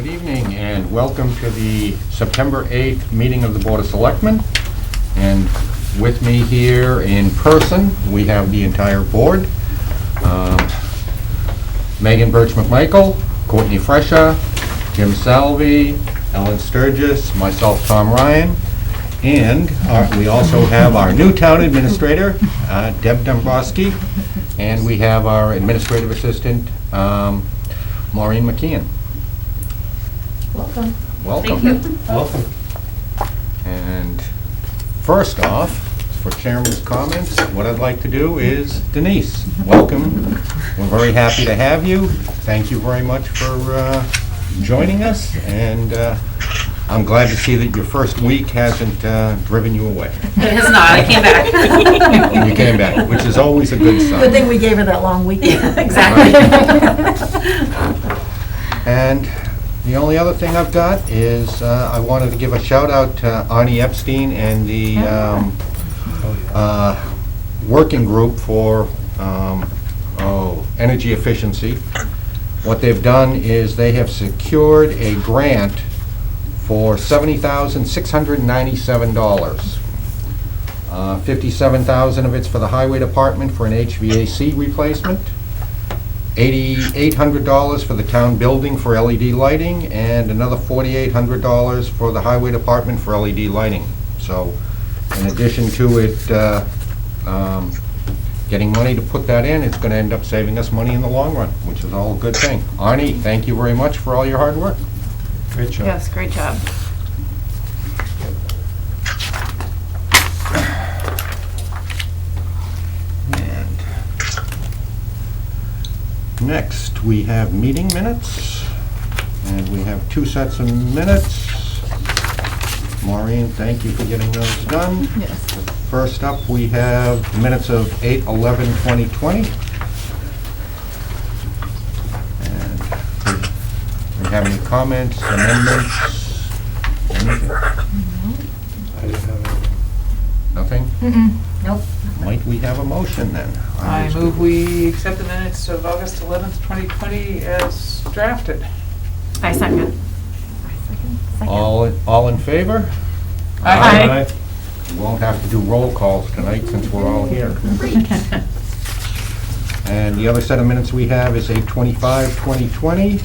Good evening and welcome to the September 8th meeting of the Board of Selectmen. And with me here in person, we have the entire board. Megan Birch-McMichael, Cortni Frecha, Jim Salvie, Ellen Sturgis, myself, Tom Ryan, and we also have our new town administrator, Deb Dombrowski, and we have our administrative assistant, Maureen McKeon. Welcome. Welcome. Thank you. Welcome. And first off, for Chairman's comments, what I'd like to do is, Denise, welcome. We're very happy to have you. Thank you very much for joining us, and I'm glad to see that your first week hasn't driven you away. It has not. I came back. You came back, which is always a good sign. Good thing we gave her that long weekend. Yeah, exactly. And the only other thing I've got is I wanted to give a shout out to Arnie Epstein and the working group for energy efficiency. What they've done is they have secured a grant for $70,697. $57,000 of it's for the highway department for an HVAC replacement, $8,800 for the town building for LED lighting, and another $4,800 for the highway department for LED lighting. So in addition to it getting money to put that in, it's going to end up saving us money in the long run, which is all a good thing. Arnie, thank you very much for all your hard work. Great job. Yes, great job. And next, we have meeting minutes, and we have two sets of minutes. Maureen, thank you for getting those done. Yes. First up, we have minutes of 8/11/2020. And do we have any comments, amendments, anything? I didn't have anything. Nothing? Nope. Might we have a motion then? I move we accept the minutes of August 11th, 2020 as drafted. I second. All in favor? Aye. We won't have to do roll calls tonight since we're all here. And the other set of minutes we have is 8/25/2020.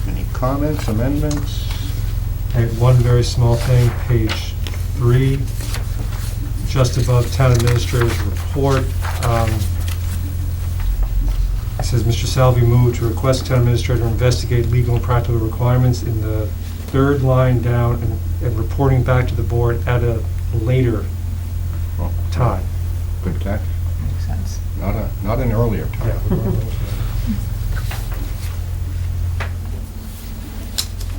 Any comments, amendments? I have one very small thing, page 3, just above town administrator's report. It says, Mr. Salvie moved to request town administrator investigate legal and practical requirements in the third line down and reporting back to the board at a later Oh, time. good catch. Makes sense. Not an earlier time. Yeah, we're going with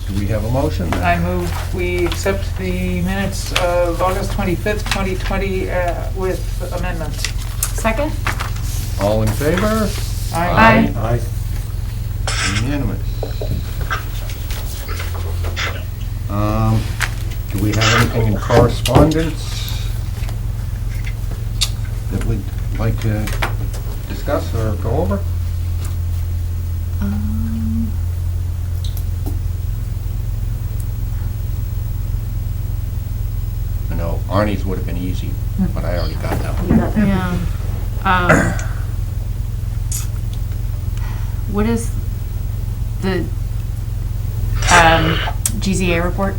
Do we have a motion then? I move we accept the minutes of August 25th, 2020 with amendments. Second? All in favor? Aye. that. Aye. Unanimous. Do we have anything in correspondence that we'd like to discuss or go over? I know Arnie's would have been easy, but I already got that one. Yeah. What is the GZA report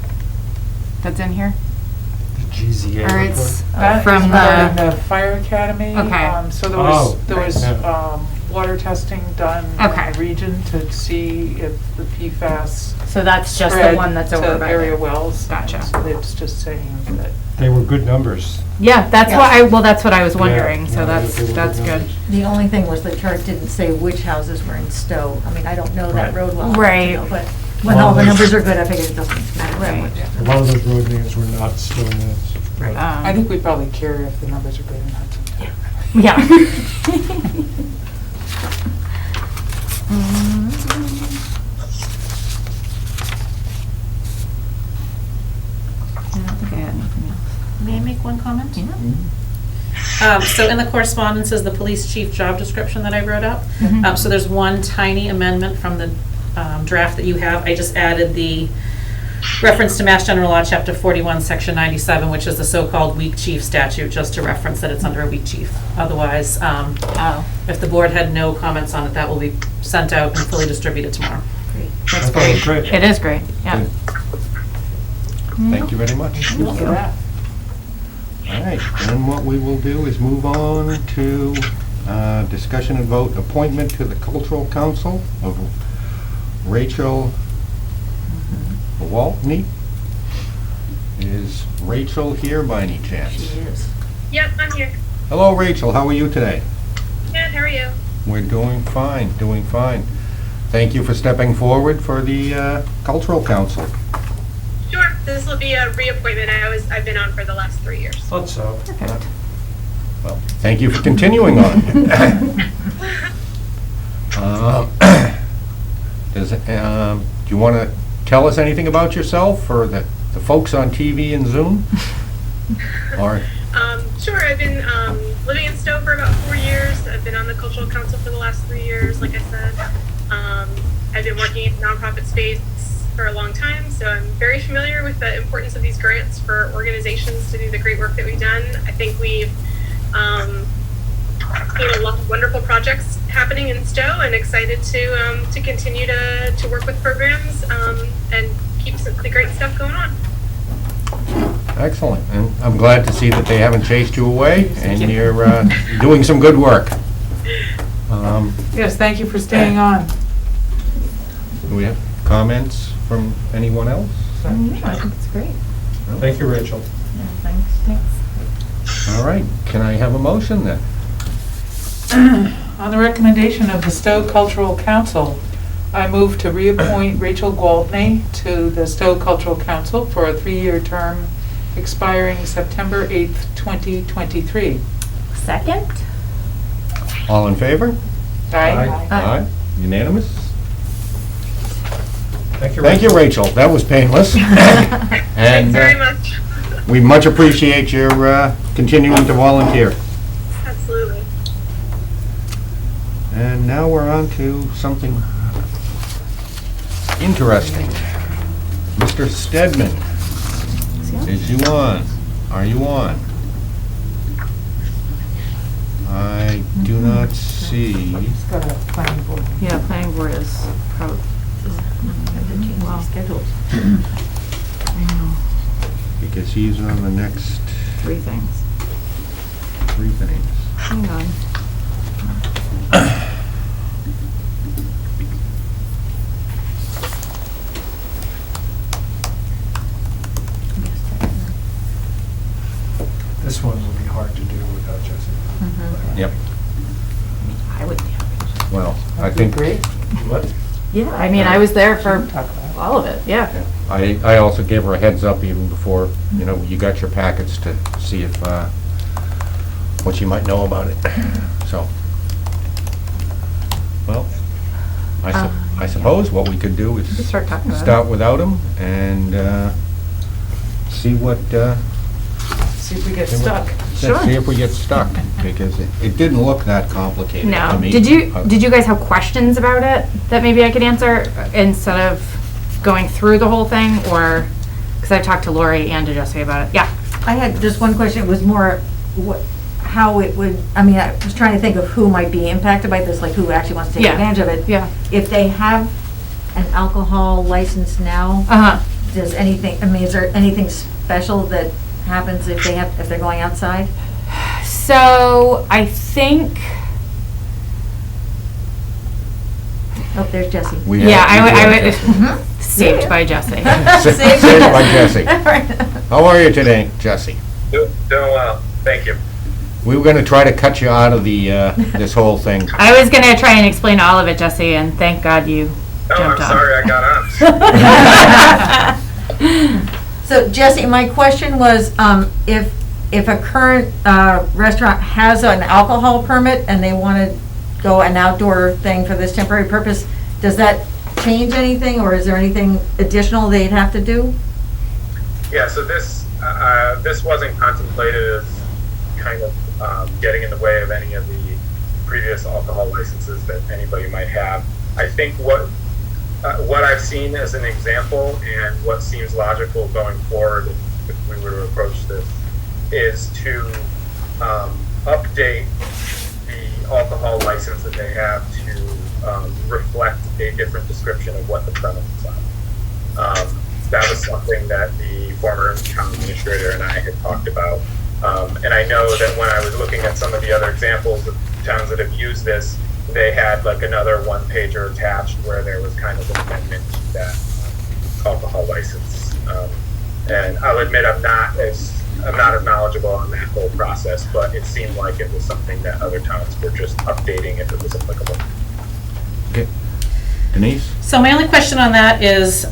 that's in here? The GZA Or report. it's That from is regarding the, the fire academy. Okay. So there Oh, was yeah. water testing done Okay. in the region to see if the PFAS so that's just the spread one that's over to by area there. wells. Gotcha. So it's just saying that. They were good numbers. Yeah, that's Yeah. why, well, that's what I was wondering, Yeah, so yeah, that's they were good. numbers. The only thing was the chart didn't say which houses were in Stowe. I mean, I don't know that Right. road well enough to Right. know, but when all the numbers are good, I figure it doesn't matter that Right. much. A lot of those road names were not still names. Right. I think we probably care if the numbers are good or not. Yeah. I don't think I had anything else. May I make one comment? Yeah. So in the correspondence is the police chief job description that I wrote up. So there's one tiny amendment from the draft that you have. I just added the reference to Mass General Law, Chapter 41, Section 97, which is the so-called weak chief statute, just to reference that it's under a weak chief. Otherwise, if the board had no comments on it, that will be sent out and fully distributed tomorrow. That's Great. great. It is great, yeah. Good. Thank you very much. Look at that. All right, then what we will do is move on to discussion and vote appointment to the Cultural Council of Rachel Gwaltney. Is Rachel here by any chance? She is. Yep, I'm here. Hello, Rachel, how are you today? Good, how are you? We're doing fine, doing fine. Thank you for stepping forward for the Cultural Council. Sure, this will be a reappointment. I've been on for the last 3 years. Thought so. Perfect. Well, thank you for continuing on. Do you want to tell us anything about yourself or the folks on TV and Zoom? Or Sure, I've been living in Stowe for about 4 years. I've been on the Cultural Council for the last 3 years, like I said. I've been working in the nonprofit space for a long time, so I'm very familiar with the importance of these grants for organizations to do the great work that we've done. I think we've seen a lot of wonderful projects happening in Stowe, and excited to continue to work with programs and keep the great stuff going on. excellent, and I'm glad to see that they haven't chased you away, and you're doing some good work. Yes, thank you for staying on. Do we have comments from anyone else? I think it's great. Thank you, Rachel. Thanks. All right, can I have a motion then? On the recommendation of the Stowe Cultural Council, I move to reappoint Rachel Gwaltney to the Stowe Cultural Council for a 3-year term expiring September 8th, 2023. Second? All in favor? Aye. Aye. Unanimous? Thank you, Rachel. Thank you, Rachel. That was painless. Thanks And very much. we much appreciate your continuing to volunteer. Absolutely. And now we're on to something interesting. Mr. Steadman, is you on? Are you on? I do not see. It's got a planning board. Yeah, planning board is probably, well, Scheduled. I know, Because he's on the next 3 things. 3 things. Hang on. This one will be hard to do without Jesse. Yep. I would be happy to. Well, I think. Great. What? Yeah, I mean, I was there for Talk about it. all of it, yeah. Yeah. I also gave her a heads up even before, you got your packets to see if, what you might know about it. So, well, I suppose what we could do is Start talking about it. start without him and see what, See if we get stuck. Sure. see if we get stuck, because it didn't look that complicated to No. me. Did you guys have questions about it that maybe I could answer instead of going through the whole thing, or, because I've talked to Lori and to Jesse about it. Yeah. I had just one question. It was more how it would, I mean, I was trying to think of who might be impacted by this, like who actually wants to take Yeah. advantage of it. Yeah. If they have an alcohol license now, Uh-huh. does anything, I mean, is there anything special that happens if they're going outside? So I think, Oh, there's Jesse. We yeah, have- we I have would, Jesse. saved by Jesse. Saved by Jesse. How are you today, Jesse? Doing well, thank you. We were gonna try to cut you out of the, this whole thing. I was gonna try and explain all of it, Jesse, and thank God you Oh, I'm jumped on. sorry I got on. So Jesse, my question was, if a current restaurant has an alcohol permit and they want to go an outdoor thing for this temporary purpose, does that change anything, or is there anything additional they'd have to do? Yeah, so this wasn't contemplated as kind of getting in the way of any of the previous alcohol licenses that anybody might have. I think what I've seen as an example and what seems logical going forward if we were to approach this is to update the alcohol license that they have to reflect a different description of what the premises are. That was something that the former town administrator and I had talked about. And I know that when I was looking at some of the other examples of towns that have used this, they had like another one-pager attached where there was kind of an amendment to that alcohol license. And I'll admit I'm not as knowledgeable on that whole process, but it seemed like it was something that other towns were just updating if it was applicable. Okay. Denise? So my only question on that is,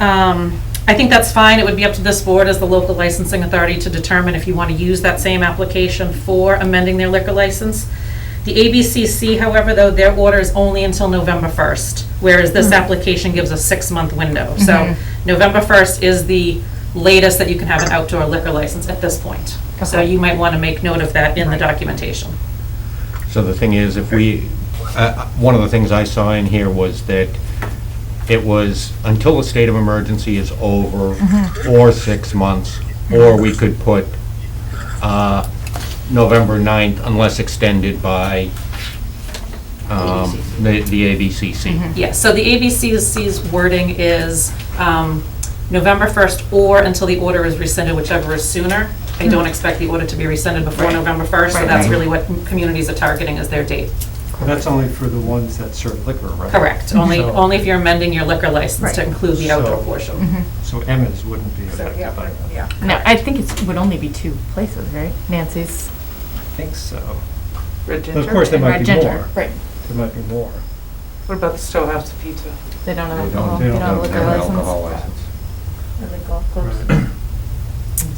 I think that's fine. It would be up to this board as the local licensing authority to determine if you want to use that same application for amending their liquor license. The ABCC, however, though, their order is only until November 1st, whereas this application gives a 6-month window. So November 1st is the latest that you can have an outdoor liquor license at this point. So you might want to make note of that in the documentation. So the thing is, if we, one of the things I saw in here was that it was until the state of emergency is over, or 6 months, or we could put November 9th unless extended by the ABCC. Yes, so the ABCC's wording is November 1st or until the order is rescinded, whichever is sooner. I don't expect the order to be rescinded before November 1st, so that's really what communities are targeting as their date. And that's only for the ones that serve liquor, right? Correct, only if you're amending your liquer license to include the outdoor portion. So Emma's wouldn't be affected by that. Yeah. No, I think it would only be 2 places, right? Nancy's. I think so. Red But Ginger. of course, there and might Red be Ginger. more. Right. There might be more. What about the Stowe House of Pizza? They don't have They alcohol. don't, They don't have a liquor have an license. alcohol license. And the golf clubs. Right.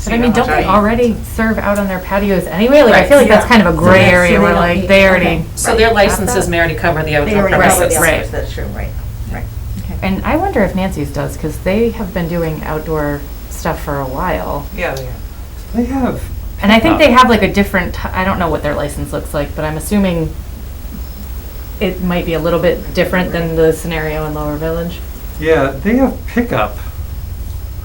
But I mean, don't they already serve out on their patios anyway? Like, I Right, feel like that's yeah. kind of a gray So area they where don't like need- they already. okay. So their licenses may already cover the They outdoor already cover premises. the Right. others, that's true, right, right. Okay. And I wonder if Nancy's does, because they have been doing outdoor stuff for a while. Yeah, they are. They have. And I think they have like a different, I don't know what their license looks like, but I'm assuming it might be a little bit different than the scenario in Lower Village. Yeah, they have pickup.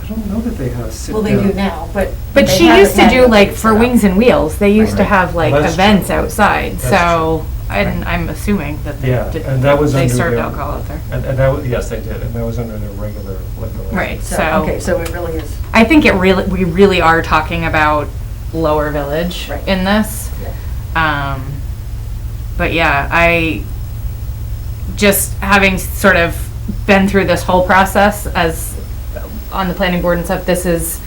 I don't know that they have sit Well, they do now, but. But they she haven't used to had do the like big for setup. Wings and Wheels, they used to Right. have like Well, that's events true. outside, That's so I'm assuming that they Yeah, did, and that was they under served their- alcohol out there. And that was, yes, they did, and that was under their regular liquor license. Right, So, so okay, so it really is. I think we really are talking about Lower Village Right. in this. But yeah, I just having sort of been through this whole process as on the planning board and stuff, this is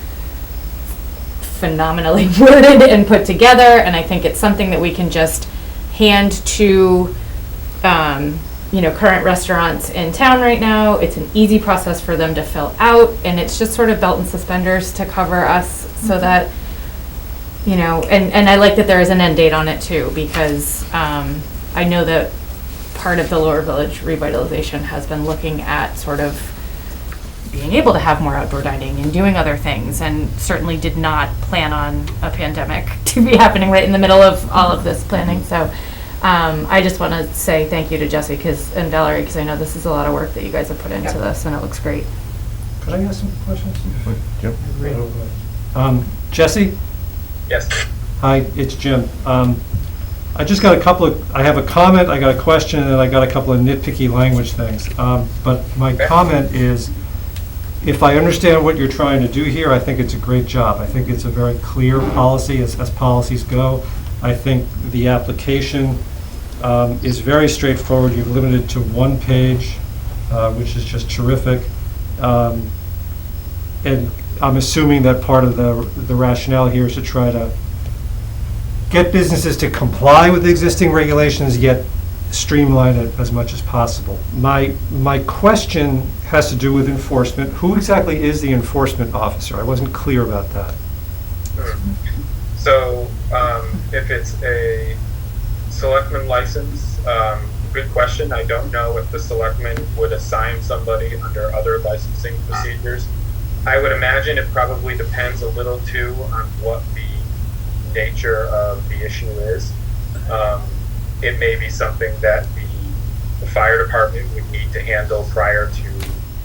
phenomenally worded and put together, and I think it's something that we can just hand to current restaurants in town right now. It's an easy process for them to fill out, and it's just sort of belt and suspenders to cover us so that and I like that there is an end date on it too, because I know that part of the Lower Village revitalization has been looking at sort of being able to have more outdoor dining and doing other things, and certainly did not plan on a pandemic to be happening right in the middle of all of this planning. So I just want to say thank you to Jesse and Valerie, because I know this is a lot of work that you guys have put into this, and it looks great. Could I ask some questions? Yep. Jesse? Yes. Hi, it's Jim. I just got I have a comment, I got a question, and I got a couple of nitpicky language things. But my comment is, if I understand what you're trying to do here, I think it's a great job. I think it's a very clear policy as policies go. I think the application is very straightforward. You've limited it to 1 page, which is just terrific. And I'm assuming that part of the rationale here is to try to get businesses to comply with the existing regulations, yet streamline it as much as possible. My question has to do with enforcement. Who exactly is the enforcement officer? I wasn't clear about that. So, if it's a selectman license, good question. I don't know if the selectmen would assign somebody under other licensing procedures. I would imagine it probably depends a little too on what the nature of the issue is. It may be something that the fire department would need to handle prior to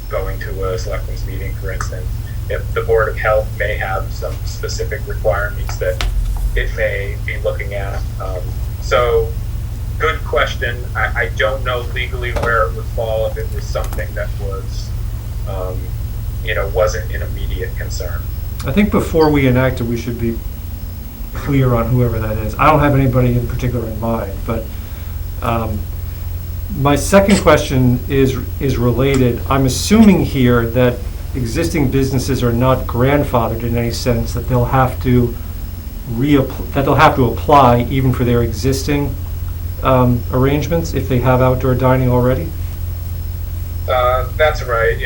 going to a selectmen's meeting, for instance. If the Board of Health may have some specific requirements that it may be looking at. So, good question. I don't know legally where it would fall if it was something that was, wasn't an immediate concern. I think before we enact it, we should be clear on whoever that is. I don't have anybody in particular in mind, but my second question is related. I'm assuming here that existing businesses are not grandfathered in any sense, that they'll have to apply even for their existing arrangements if they have outdoor dining already? That's right.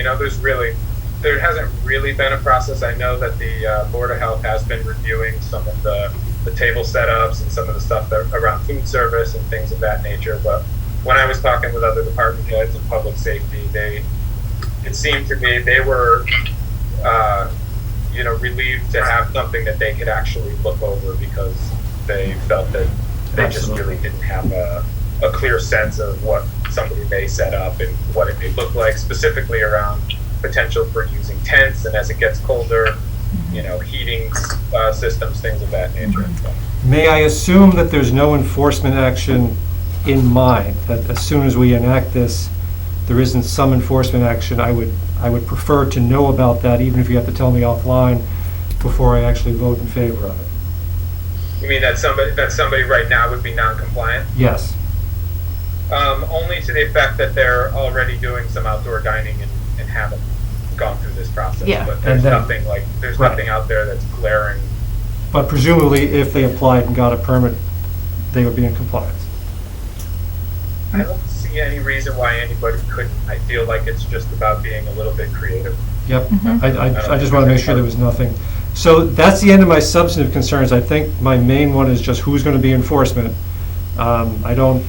There hasn't really been a process. I know that the Board of Health has been reviewing some of the table setups and some of the stuff around food service and things of that nature. But when I was talking with other department heads in public safety, it seemed to me they were, relieved to have something that they could actually look over, because they felt that they just really didn't have a clear sense of what somebody may set up and what it may look like, specifically around potential for using tents, and as it gets colder, heating systems, things of that nature. May I assume that there's no enforcement action in mind, that as soon as we enact this, there isn't some enforcement action? I would prefer to know about that, even if you have to tell me offline before I actually vote in favor of it. You mean that somebody right now would be non-compliant? Yes. Only to the effect that they're already doing some outdoor dining and haven't gone through this process. Yeah. But there's And then- nothing out there that's glaring. But presumably, if they applied and got a permit, they would be in compliance. I don't see any reason why anybody couldn't. I feel like it's just about being a little bit creative. Yep. I just want to make sure there was nothing. So that's the end of my substantive concerns. I think my main one is just who's going to be enforcement. I don't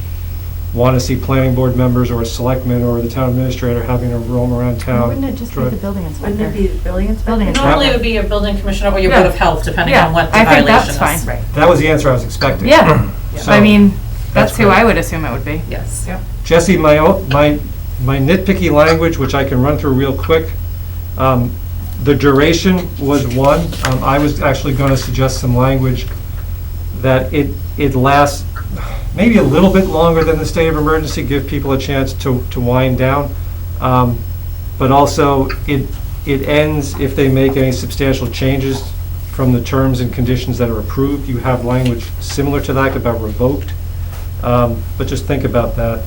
want to see planning board members or a selectman or the town administrator having to roam around town. Wouldn't it just be the building inspector? Wouldn't it be the building inspector? Building inspector. Normally it would be a building commissioner or your Yeah. Board of Health, depending Yeah, on what the I think violation is. that's fine. Right. That was the answer I was expecting. Yeah, So, I mean, that's who great. I would assume it would be. Yes. Jesse, my nitpicky language, which I can run through real quick, the duration was one. I was actually going to suggest some language that it lasts maybe a little bit longer than the state of emergency, give people a chance to wind down. But also, it ends if they make any substantial changes from the terms and conditions that are approved. You have language similar to that about revoked. But just think about that.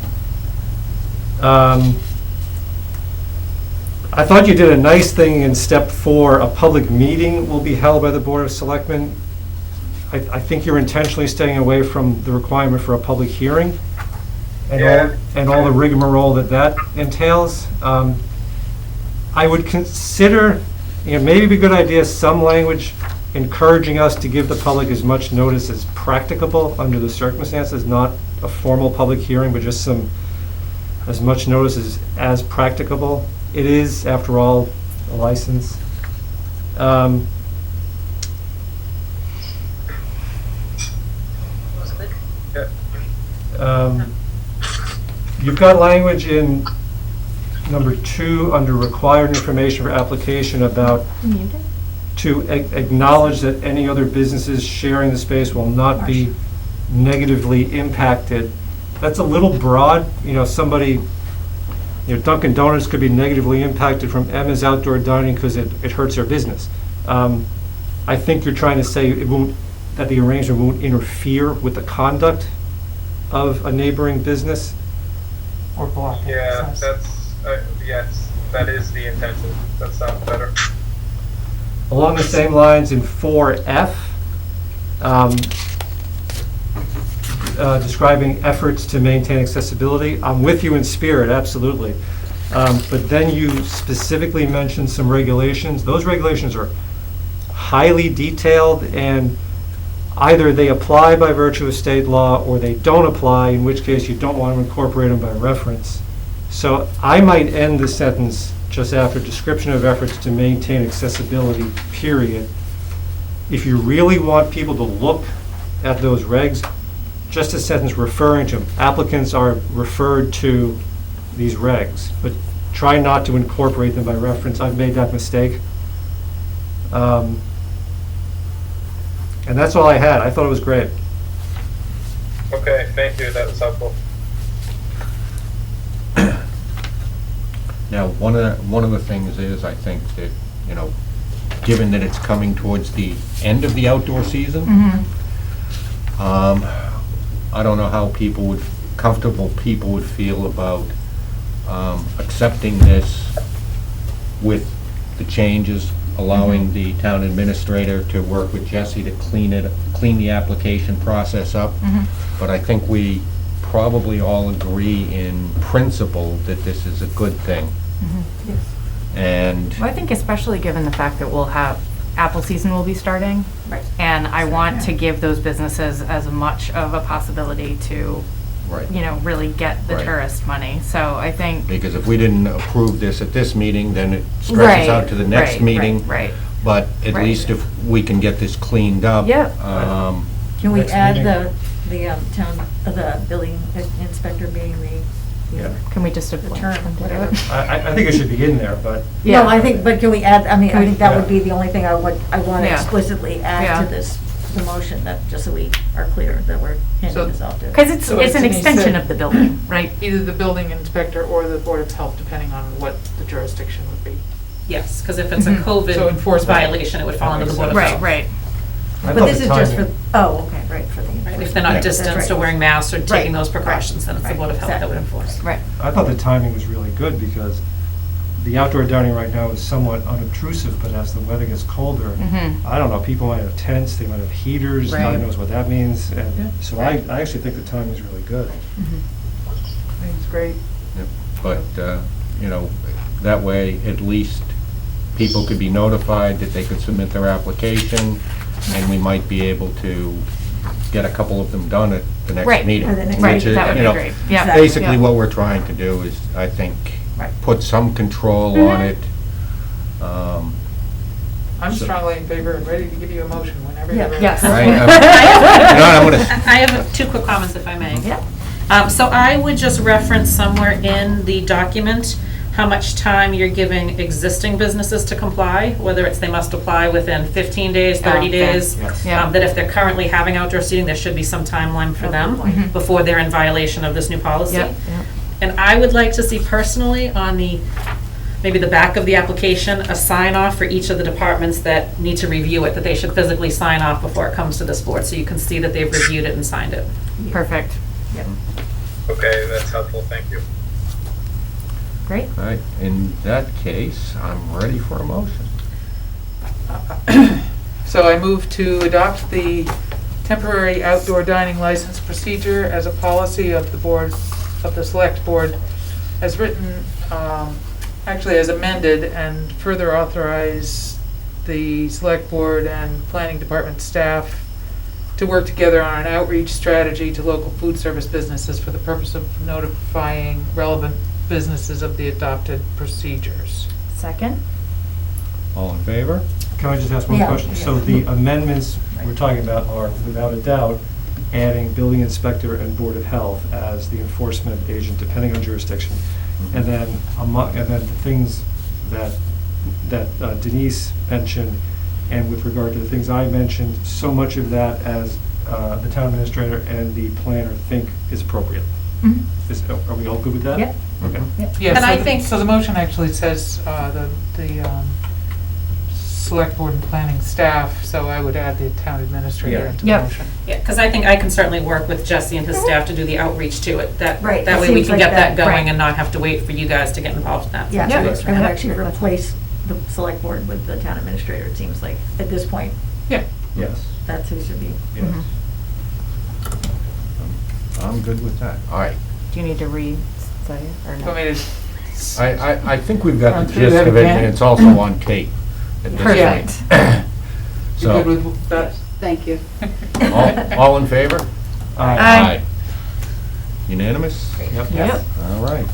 I thought you did a nice thing in step 4. A public meeting will be held by the Board of Selectmen. I think you're intentionally staying away from the requirement for a public hearing and all the rigmarole that entails. I would consider, maybe it'd be a good idea, some language encouraging us to give the public as much notice as practicable under the circumstances, not a formal public hearing, but just as much notice as practicable. It is, after all, a license. You've got language in number 2 under required information for application about to acknowledge that any other businesses sharing the space will not be negatively impacted. That's a little broad. Somebody, Dunkin' Donuts could be negatively impacted from Emma's outdoor dining because it hurts their business. I think you're trying to say that the arrangement won't interfere with the conduct of a neighboring business. Or block Yeah, access. yes, that is the intention. That sounds better. Along the same lines in 4F, describing efforts to maintain accessibility. I'm with you in spirit, absolutely. But then you specifically mentioned some regulations. Those regulations are highly detailed, and either they apply by virtue of state law or they don't apply, in which case you don't want to incorporate them by reference. So I might end the sentence just after description of efforts to maintain accessibility, period. If you really want people to look at those regs, just a sentence referring to, applicants are referred to these regs, but try not to incorporate them by reference. I've made that mistake. And that's all I had. I thought it was great. Okay, thank you, that was helpful. Now, one of the things is, I think that, you know, given that it's coming towards the end of the outdoor season, I don't know how comfortable people would feel about accepting this with the changes, allowing the town administrator to work with Jesse to clean the application process up. But I think we probably all agree in principle that this is a good thing. And Well, I think especially given the fact that we'll have, apple season will be starting. Right. And I want to give those businesses as much of a possibility to, right. you know, really get the Right. tourist money. So I think. Because if we didn't approve this at this meeting, then it stretches out to the next Right, meeting. Right. But at Right. least if we can get this cleaned up. Yep. Can we Next add meeting. the building inspector being Yeah. Can we just the appoint term, them to do whatever? it? I think it should be in there, but Yeah. No, I think, but can we add, I mean, I think that would Yeah. be the only thing I want to Yeah. explicitly add Yeah. to this, the motion, that, just so we are clear that we're handing this off to. Because it's So an Denise extension said- of the building, right? Either the building inspector or the Board of Health, depending on what the jurisdiction would be. Yes, because if it's a Mhm. So COVID enforcement. violation, it would fall under the Board of Right, Health. right. I But thought this the is just for, timing- okay, right, for the. Right, if they're not Yeah. distanced That's or right. wearing masks or taking Right. those precautions, then it's the Right. Board of Health that would Exactly. enforce. Right. I thought the timing was really good because the outdoor dining right now is somewhat unobtrusive, but as the weather gets colder, I don't know, people might have tents, they might have heaters, God Right. knows what that means. Yeah. And so I actually think the timing is really good. I think it's great. But, you know, that way, at least people could be notified that they could submit their application, and we might be able to get a couple of them done at the next Right. meeting. Or the next Right, which is, that would you be know, great. Yeah. Exactly. Basically, Yeah. what we're trying to do is, I think, Right. put some control on it. I'm So- strongly in favor and ready to give you a motion whenever Yeah. you're ready. Yes. Right? You know, I'm gonna- I have two quick comments, if I may. Yeah. So I would just reference somewhere in the document how much time you're giving existing businesses to comply, whether it's they must apply within 15 days, 30 Okay. days. Yes. Yeah. That if they're currently having outdoor seating, there should be some timeline for them before they're in violation of this new policy. Yep, yep. And I would like to see personally on the, maybe the back of the application, a sign off for each of the departments that need to review it, that they should physically sign off before it comes to this board, so you can see that they've reviewed it and signed it. Perfect. Okay, that's helpful, thank you. Great. All right, in that case, I'm ready for a motion. So I move to adopt the temporary outdoor dining license procedure as a policy of the board, of the select board, as written, actually as amended, and further authorize the select board and planning department staff to work together on an outreach strategy to local food service businesses for the purpose of notifying relevant businesses of the adopted procedures. Second? All in favor? Can I just ask one Yeah, question? yeah. So the amendments we're talking about are, without a doubt, adding building inspector and Board of Health as the enforcement agent, depending on jurisdiction. And then the things that Denise mentioned, and with regard to the things I mentioned, so much of that as the town administrator and the planner think is appropriate. Are we all good with that? Yep. Okay. Yes, And I so think- so the motion actually says, the select board and planning staff, so I would add the town administrator Yeah. into the Yep. motion. Yeah, because I think I can certainly work with Jesse and his staff to do the outreach to it. Right, That it way we seems can like get that that- going right. and not have to wait for you guys to get involved in that. Yeah, Yeah. it would Yeah. actually replace the select board with the town administrator, it seems like, at this point, Yeah, Yes. that's who should be. Yes. I'm good with that. All right. Do you need to re-say it or want no? me to I think we've got Run the through gist that of it, again? and it's also on tape. at this Perfect. point. You good So, with that? Thank you. all in favor? Aye. Unanimous? Yep. Yep. All right.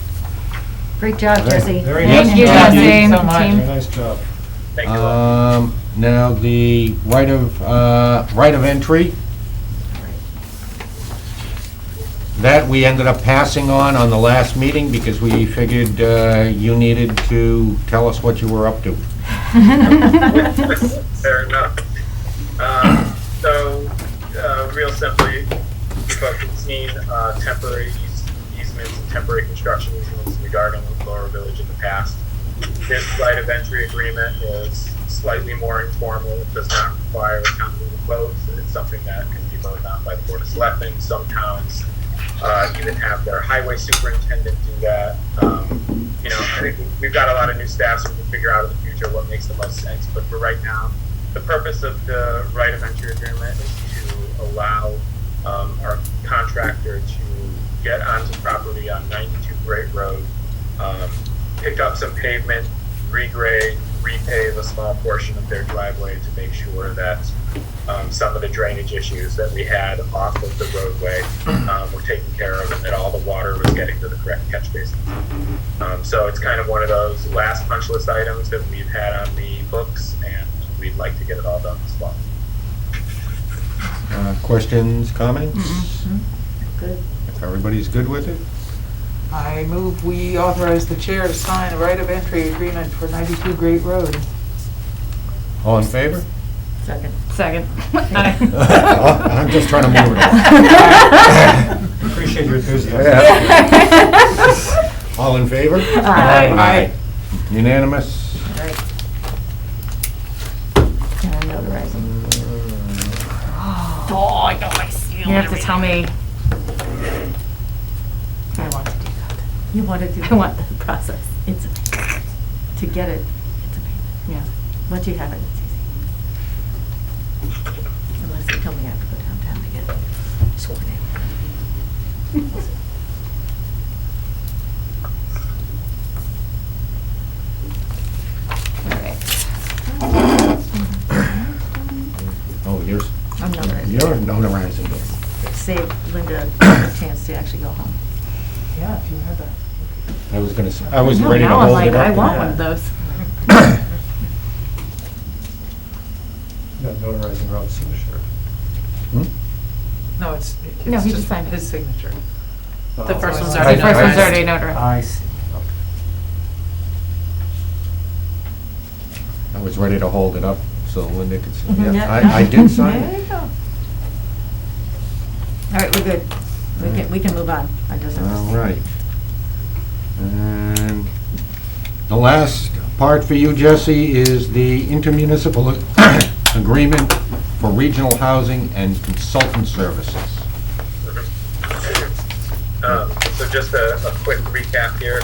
Great job, Jesse. Very Thank nice you, job. Jesse. Thank you so much. Team. Very nice job. Thank you all. Now, the right of entry. that we ended up passing on the last meeting because we figured you needed to tell us what you were up to. Fair enough. So, real simply, you folks have seen temporary easements and temporary construction easements regarding Lower Village in the past. This right of entry agreement is slightly more informal. It does not require a town meeting vote. It's something that can be voted on by the Board of Selectmen. Some towns even have their highway superintendent do that. You know, I think we've got a lot of new staff, so we can figure out in the future what makes the most sense. But for right now, the purpose of the right of entry agreement is to allow our contractor to get onto property on 92 Great Road, pick up some pavement, regrade, repave a small portion of their driveway to make sure that some of the drainage issues that we had off of the roadway were taken care of, and that all the water was getting to the correct catch basin. So it's kind of one of those last punch list items that we've had on the books, and we'd like to get it all done this fall. Questions, comments? Good. If everybody's good with it? I move we authorize the chair to sign a right of entry agreement for 92 Great Road. All in favor? Second. Second. I'm just trying to move it on. Appreciate your enthusiasm. Yeah. All in favor? Aye. Unanimous? Right. And notarizing. Oh, I got my seal. You have to tell me. I want to do that. You want to do I want the process. It's a pain. To get it, it's a pain. Yeah. Once you have it, it's easy. Unless they tell me I have to go downtown to get it sworn in. Oh, yours? I'm notarizing. You're notarizing it. Save Linda a chance to actually go home. Yeah, if you had that. I was gonna say, I was ready to Now I'm hold like, it up. I want one of those. Yeah, notarizing Rob's signature. No, it's No, he just just signed it. his signature. The first one's The already first one's notarized. already notarized. I see. I was ready to hold it up so Linda could see. Mhm, Yeah, yeah. I did sign There it. you go. All right, we're good. We can move on. I just All understand. right. And the last part for you, Jesse, is the intermunicipal agreement for regional housing and consultant services. So just a quick recap here.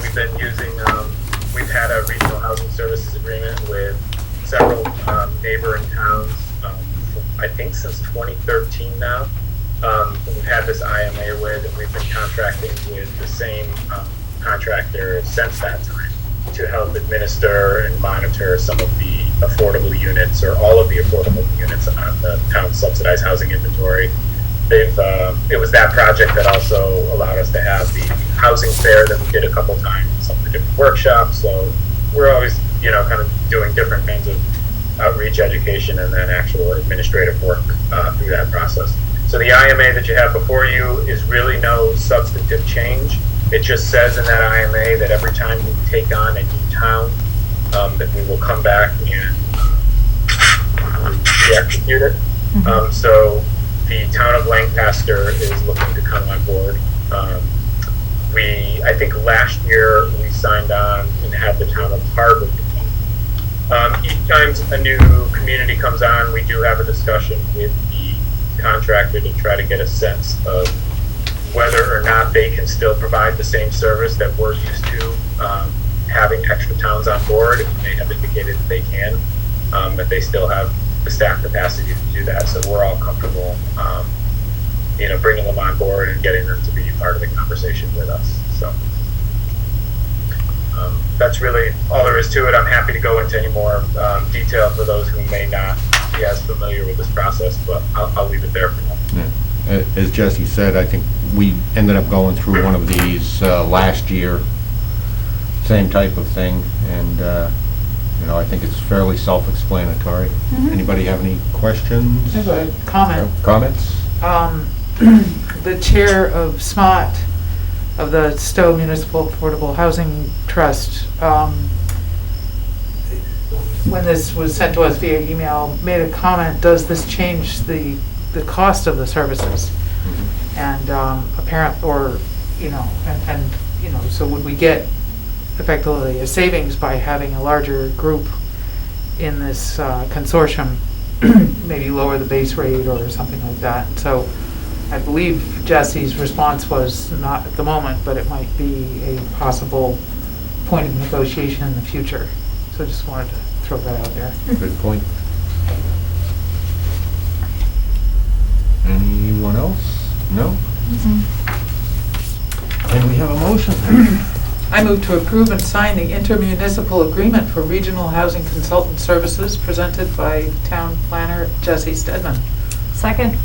We've been using, we've had a regional housing services agreement with several neighboring towns, I think since 2013 now. We've had this IMA with, and we've been contracting with the same contractor since that time to help administer and monitor some of the affordable units, or all of the affordable units on the town subsidized housing inventory. It was that project that also allowed us to have the housing fair that we did a couple times, some of the different workshops. So we're always, kind of doing different kinds of outreach, education, and then actual administrative work through that process. So the IMA that you have before you is really no substantive change. It just says in that IMA that every time we take on a new town, that we will come back and re-execute it. So the town of Lancaster is looking to come on board. I think last year we signed on and had the town of Harvard. Each time a new community comes on, we do have a discussion with the contractor to try to get a sense of whether or not they can still provide the same service that we're used to, having extra towns on board. They have indicated that they can, that they still have the staff capacity to do that. So we're all comfortable, bringing them on board and getting them to be part of the conversation with us. So that's really all there is to it. I'm happy to go into any more detail for those who may not be as familiar with this process, but I'll leave it there for now. Yeah. As Jesse said, I think we ended up going through one of these last year, same type of thing, and I think it's fairly self-explanatory. Anybody have any questions? There's a comment. Comments? the chair of SMOT, of the Stowe Municipal Affordable Housing Trust, when this was sent to us via email, made a comment, does this change the cost of the services? And so would we get effectively a savings by having a larger group in this consortium, maybe lower the base rate or something like that? And so I believe Jesse's response was not at the moment, but it might be a possible point of negotiation in the future. So just wanted to throw that out there. Good point. Anyone else? No? And we have a motion. I move to approve and sign the Inter-Municipal Agreement for Regional Housing Consultant Services presented by Town Planner Jesse Steadman. Second.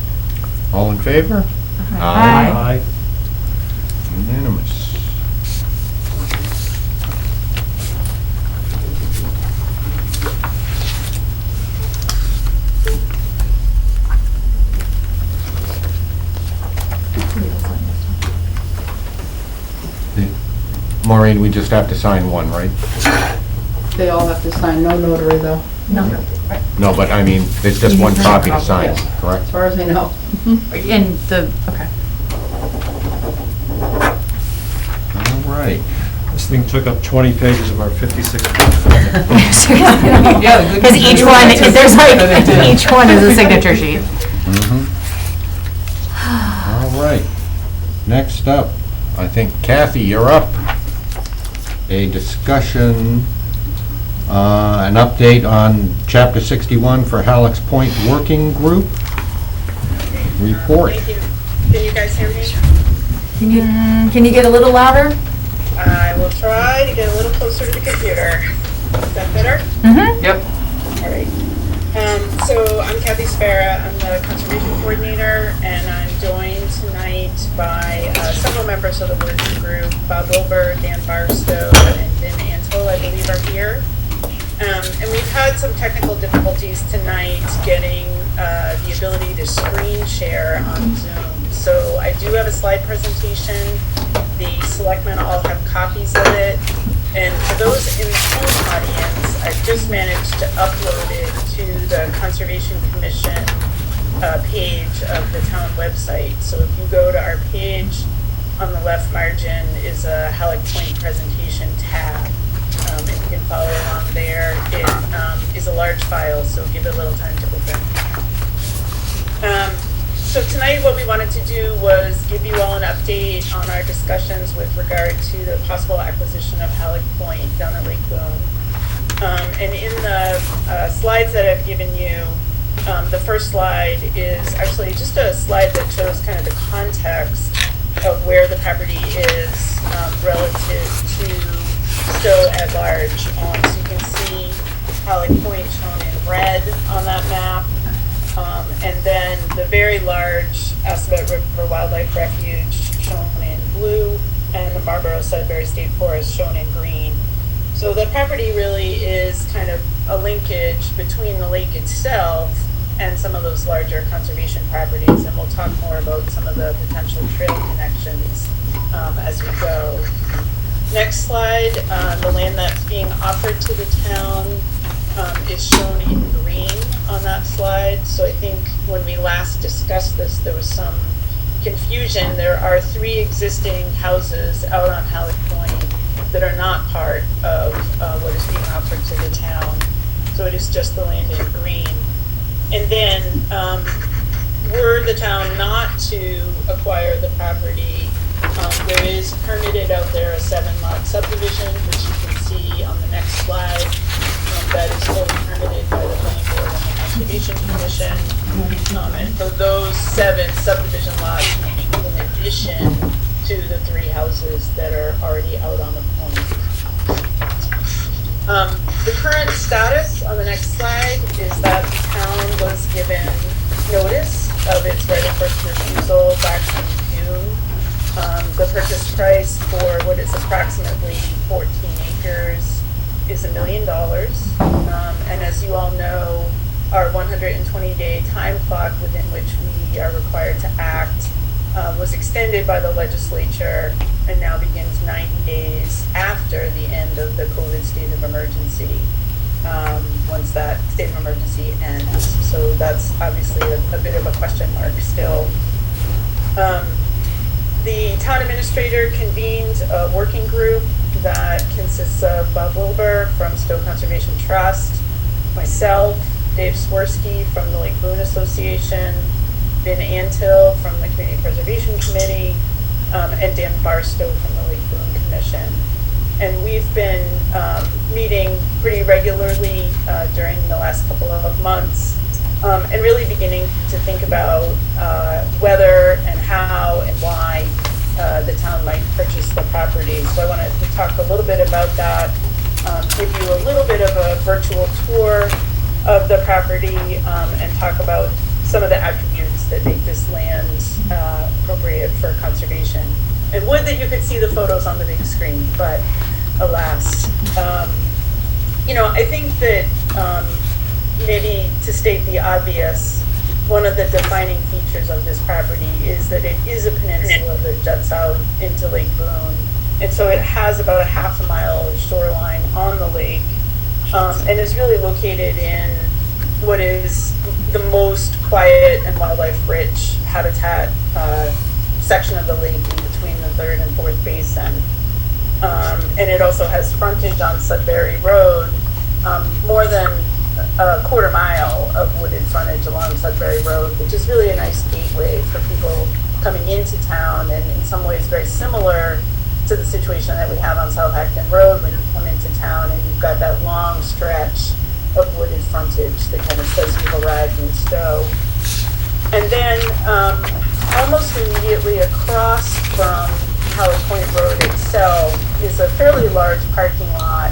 All in favor? Aye. Unanimous. Maureen, we just have to sign one, right? They all have to sign, no notary though, No, but I mean, there's just one copy to sign, Yes. correct? as far as I know. In the, okay. All right. This thing took up 20 pages of our 56 pages. Yeah, Because each one, there's like, each one is a signature sheet. All right. Next up, I think Kathy, you're up. A discussion, an update on Chapter 61 for Hallock's Point Working Group. Report. Thank you. Can you guys hear me? Can you get a little louder? I will try to get a little closer to the computer. Is that better? Yep. All right. So I'm Kathy Sferra. I'm the conservation coordinator, and I'm joined tonight by several members of the working group. Bob Wilbur, Dan Barstow, and Vin Antle, I believe, are here. And we've had some technical difficulties tonight getting the ability to screen share on Zoom. So I do have a slide presentation. The selectmen all have copies of it. And for those in the home audience, I've just managed to upload it to the Conservation Commission page of the town website. So if you go to our page, on the left margin is a Hallock Point presentation tab. And you can follow along there. It is a large file, so give it a little time to open. So tonight what we wanted to do was give you all an update on our discussions with regard to the possible acquisition of Hallock Point down at Lake Boone. And in the slides that I've given you, the first slide is actually just a slide that shows kind of the context of where the property is relative to Stowe at large. So you can see Hallock Point shown in red on that map. And then the very large Assabet River Wildlife Refuge shown in blue, and the Marlborough Sudbury State Forest shown in green. So the property really is kind of a linkage between the lake itself and some of those larger conservation properties, and we'll talk more about some of the potential trail connections as we go. Next slide, the land that's being offered to the town is shown in green on that slide. So I think when we last discussed this, there was some confusion. There are 3 existing houses out on Hallock Point that are not part of what is being offered to the town. So it is just the land in green. And then were the town not to acquire the property, there is permitted out there a 7-lot subdivision, which you can see on the next slide. That is fully permitted by the planning board and the conservation commission. And for those 7 subdivision lots, in addition to the 3 houses that are already out on the point. The current status on the next slide is that the town was given notice of its right of first refusal back in June. The purchase price for what is approximately 14 acres is $1 million. And as you all know, our 120-day time clock within which we are required to act was extended by the legislature and now begins 90 days after the end of the COVID state of emergency, once that state of emergency ends. So that's obviously a bit of a question mark still. The town administrator convened a working group that consists of Bob Wilbur from Stowe Conservation Trust, myself, Dave Swirsky from the Lake Boone Association, Ben Antill from the Community Preservation Committee, and Dan Barstow from the Lake Boone Commission. And we've been meeting pretty regularly during the last couple of months, and really beginning to think about whether and how and why the town might purchase the property. So I wanted to talk a little bit about that, give you a little bit of a virtual tour of the property, and talk about some of the attributes that make this land appropriate for conservation. And would that you could see the photos on the big screen, but alas. I think that maybe to state the obvious, one of the defining features of this property is that it is a peninsula that juts out into Lake Boone. And so it has about a half a mile of shoreline on the lake, and is really located in what is the most quiet and wildlife-rich habitat section of the lake in between the third and fourth basin. And it also has frontage on Sudbury Road, more than a quarter mile of wooded frontage along Sudbury Road, which is really a nice gateway for people coming into town, and in some ways very similar to the situation that we have on South Acton Road when you come into town and you've got that long stretch of wooded frontage that kind of says you've arrived in Stowe. And then almost immediately across from Hallock Point Road itself is a fairly large parking lot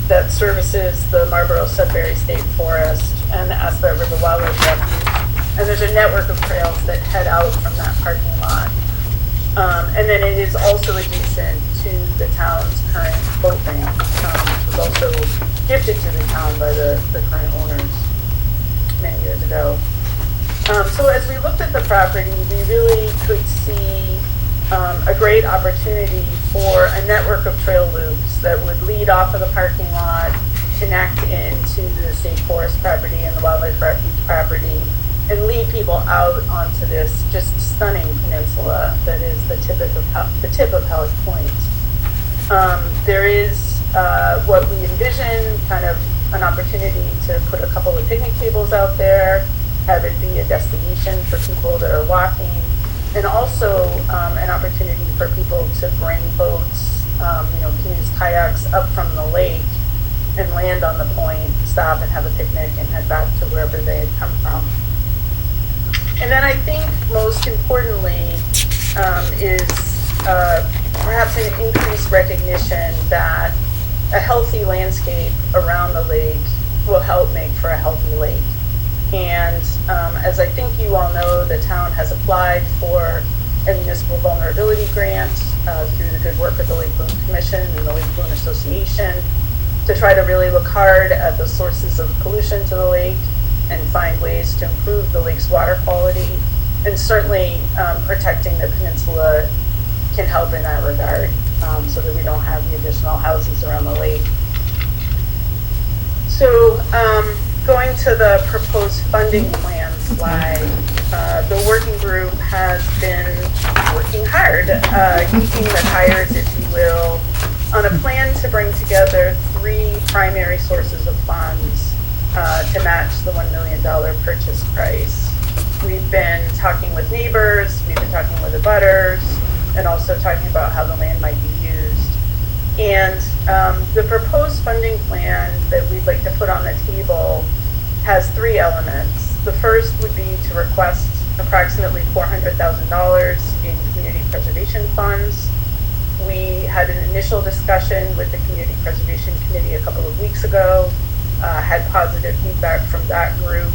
that services the Marlborough-Sudbury State Forest and the Aspet River Wildlife Refuge. And there's a network of trails that head out from that parking lot. And then it is also adjacent to the town's current boat ramp, which was also gifted to the town by the current owners many years ago. So as we looked at the property, we really could see a great opportunity for a network of trail loops that would lead off of the parking lot, connect into the state forest property and the wildlife refuge property, and lead people out onto this just stunning peninsula that is the tip of Hallock Point. There is what we envision, kind of an opportunity to put a couple of picnic tables out there, have it be a destination for people that are walking, and also an opportunity for people to bring boats, can use kayaks up from the lake and land on the point, stop and have a picnic and head back to wherever they had come from. And then I think most importantly is perhaps an increased recognition that a healthy landscape around the lake will help make for a healthy lake. And as I think you all know, the town has applied for a municipal vulnerability grant through the good work of the Lake Boone Commission and the Lake Boone Association to try to really look hard at the sources of pollution to the lake and find ways to improve the lake's water quality. And certainly protecting the peninsula can help in that regard, so that we don't have the additional houses around the lake. So going to the proposed funding plan slide, the working group has been working hard, kicking the tires, if you will, on a plan to bring together 3 primary sources of funds to match the $1 million purchase price. We've been talking with neighbors, we've been talking with abutters, and also talking about how the land might be used. And the proposed funding plan that we'd like to put on the table has 3 elements. The first would be to request approximately $400,000 in community preservation funds. We had an initial discussion with the Community Preservation Committee a couple of weeks ago, had positive feedback from that group,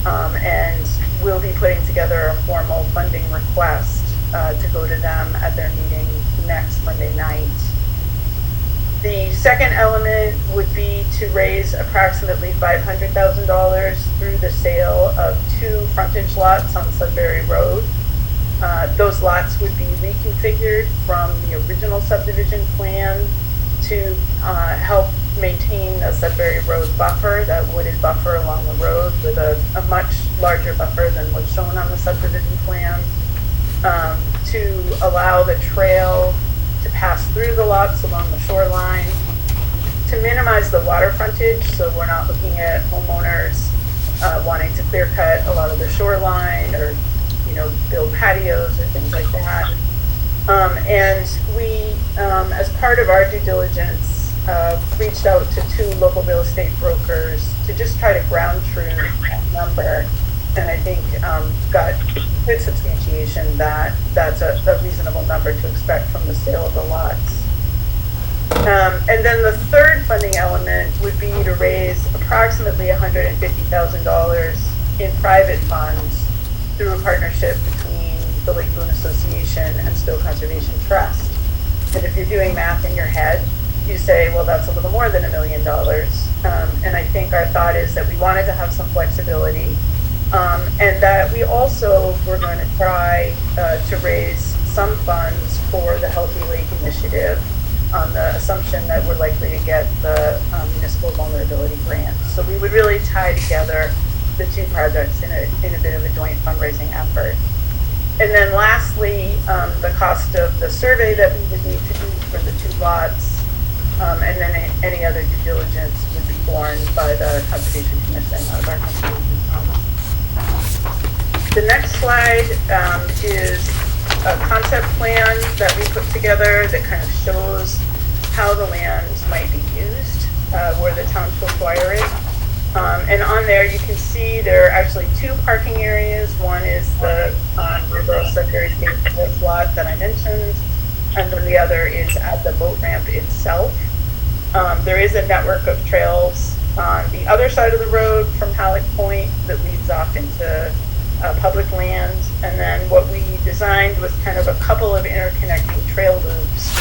and we'll be putting together a formal funding request to go to them at their meeting next Monday night. The second element would be to raise approximately $500,000 through the sale of 2 frontage lots on Sudbury Road. Those lots would be reconfigured from the original subdivision plan to help maintain a Sudbury Road buffer, that wooded buffer along the road with a much larger buffer than was shown on the subdivision plan, to allow the trail to pass through the lots along the shoreline, to minimize the water frontage, so we're not looking at homeowners wanting to clear cut a lot of their shoreline or, build patios or things like that. And we, as part of our due diligence, reached out to 2 local real estate brokers to just try to ground truth that number. And I think got good substantiation that that's a reasonable number to expect from the sale of the lots. And then the third funding element would be to raise approximately $150,000 in private funds through a partnership between the Lake Boone Association and Stowe Conservation Trust. And if you're doing math in your head, you say, well, that's a little more than $1 million. And I think our thought is that we wanted to have some flexibility, and that we also were going to try to raise some funds for the Healthy Lake Initiative on the assumption that we're likely to get the municipal vulnerability grant. So we would really tie together the 2 projects in a bit of a joint fundraising effort. And then lastly, the cost of the survey that we would need to do for the 2 lots, and then any other due diligence would be borne by the Conservation Commission out of our conservation fund. The next slide is a concept plan that we put together that kind of shows how the land might be used, where the town to acquire it. And on there, you can see there are actually 2 parking areas. One is the River Sudbury State Forest lot that I mentioned, and then the other is at the boat ramp itself. There is a network of trails on the other side of the road from Hallock Point that leads off into public land. And then what we designed was kind of a couple of interconnecting trail loops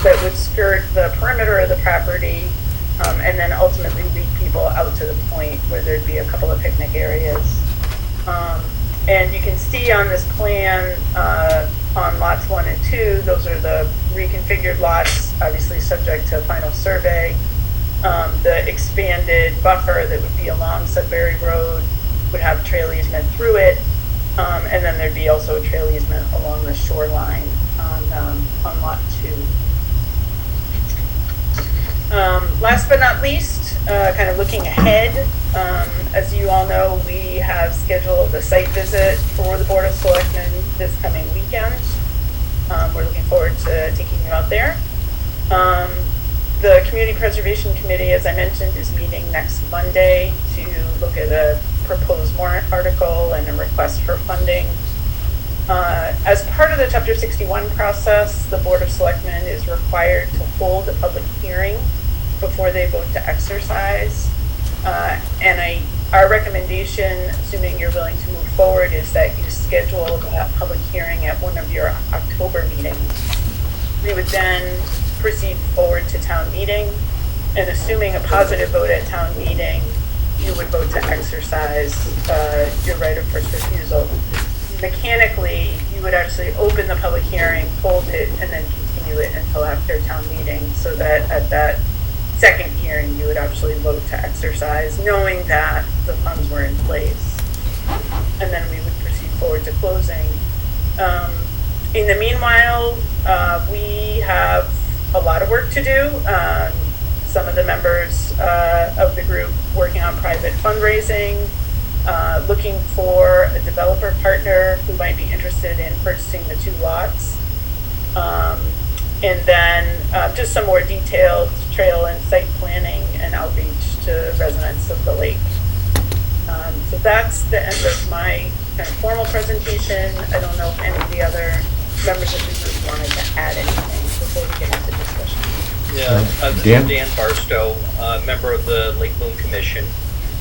that would skirt the perimeter of the property, and then ultimately lead people out to the point where there'd be a couple of picnic areas. And you can see on this plan on lots 1 and 2, those are the reconfigured lots, obviously subject to a final survey. The expanded buffer that would be along Sudbury Road would have trail easement through it, and then there'd be also a trail easement along the shoreline on lot 2. Last but not least, kind of looking ahead, as you all know, we have scheduled a site visit for the Board of Selectmen this coming weekend. We're looking forward to taking you out there. The Community Preservation Committee, as I mentioned, is meeting next Monday to look at a proposed warrant article and a request for funding. As part of the Chapter 61 process, the Board of Selectmen is required to hold a public hearing before they vote to exercise. And our recommendation, assuming you're willing to move forward, is that you schedule that public hearing at one of your October meetings. We would then proceed forward to town meeting, and assuming a positive vote at town meeting, you would vote to exercise your right of first refusal. Mechanically, you would actually open the public hearing, hold it, and then continue it until after town meeting, so that at that second hearing, you would actually vote to exercise, knowing that the funds were in place. And then we would proceed forward to closing. In the meanwhile, we have a lot of work to do. Some of the members of the group working on private fundraising, looking for a developer partner who might be interested in purchasing the 2 lots. And then just some more detailed trail and site planning and outreach to residents of the lake. So that's the end of my kind of formal presentation. I don't know if any of the other members of the group wanted to add anything before we get into discussion. Yeah, this Dan? is Dan Barstow, member of the Lake Boone Commission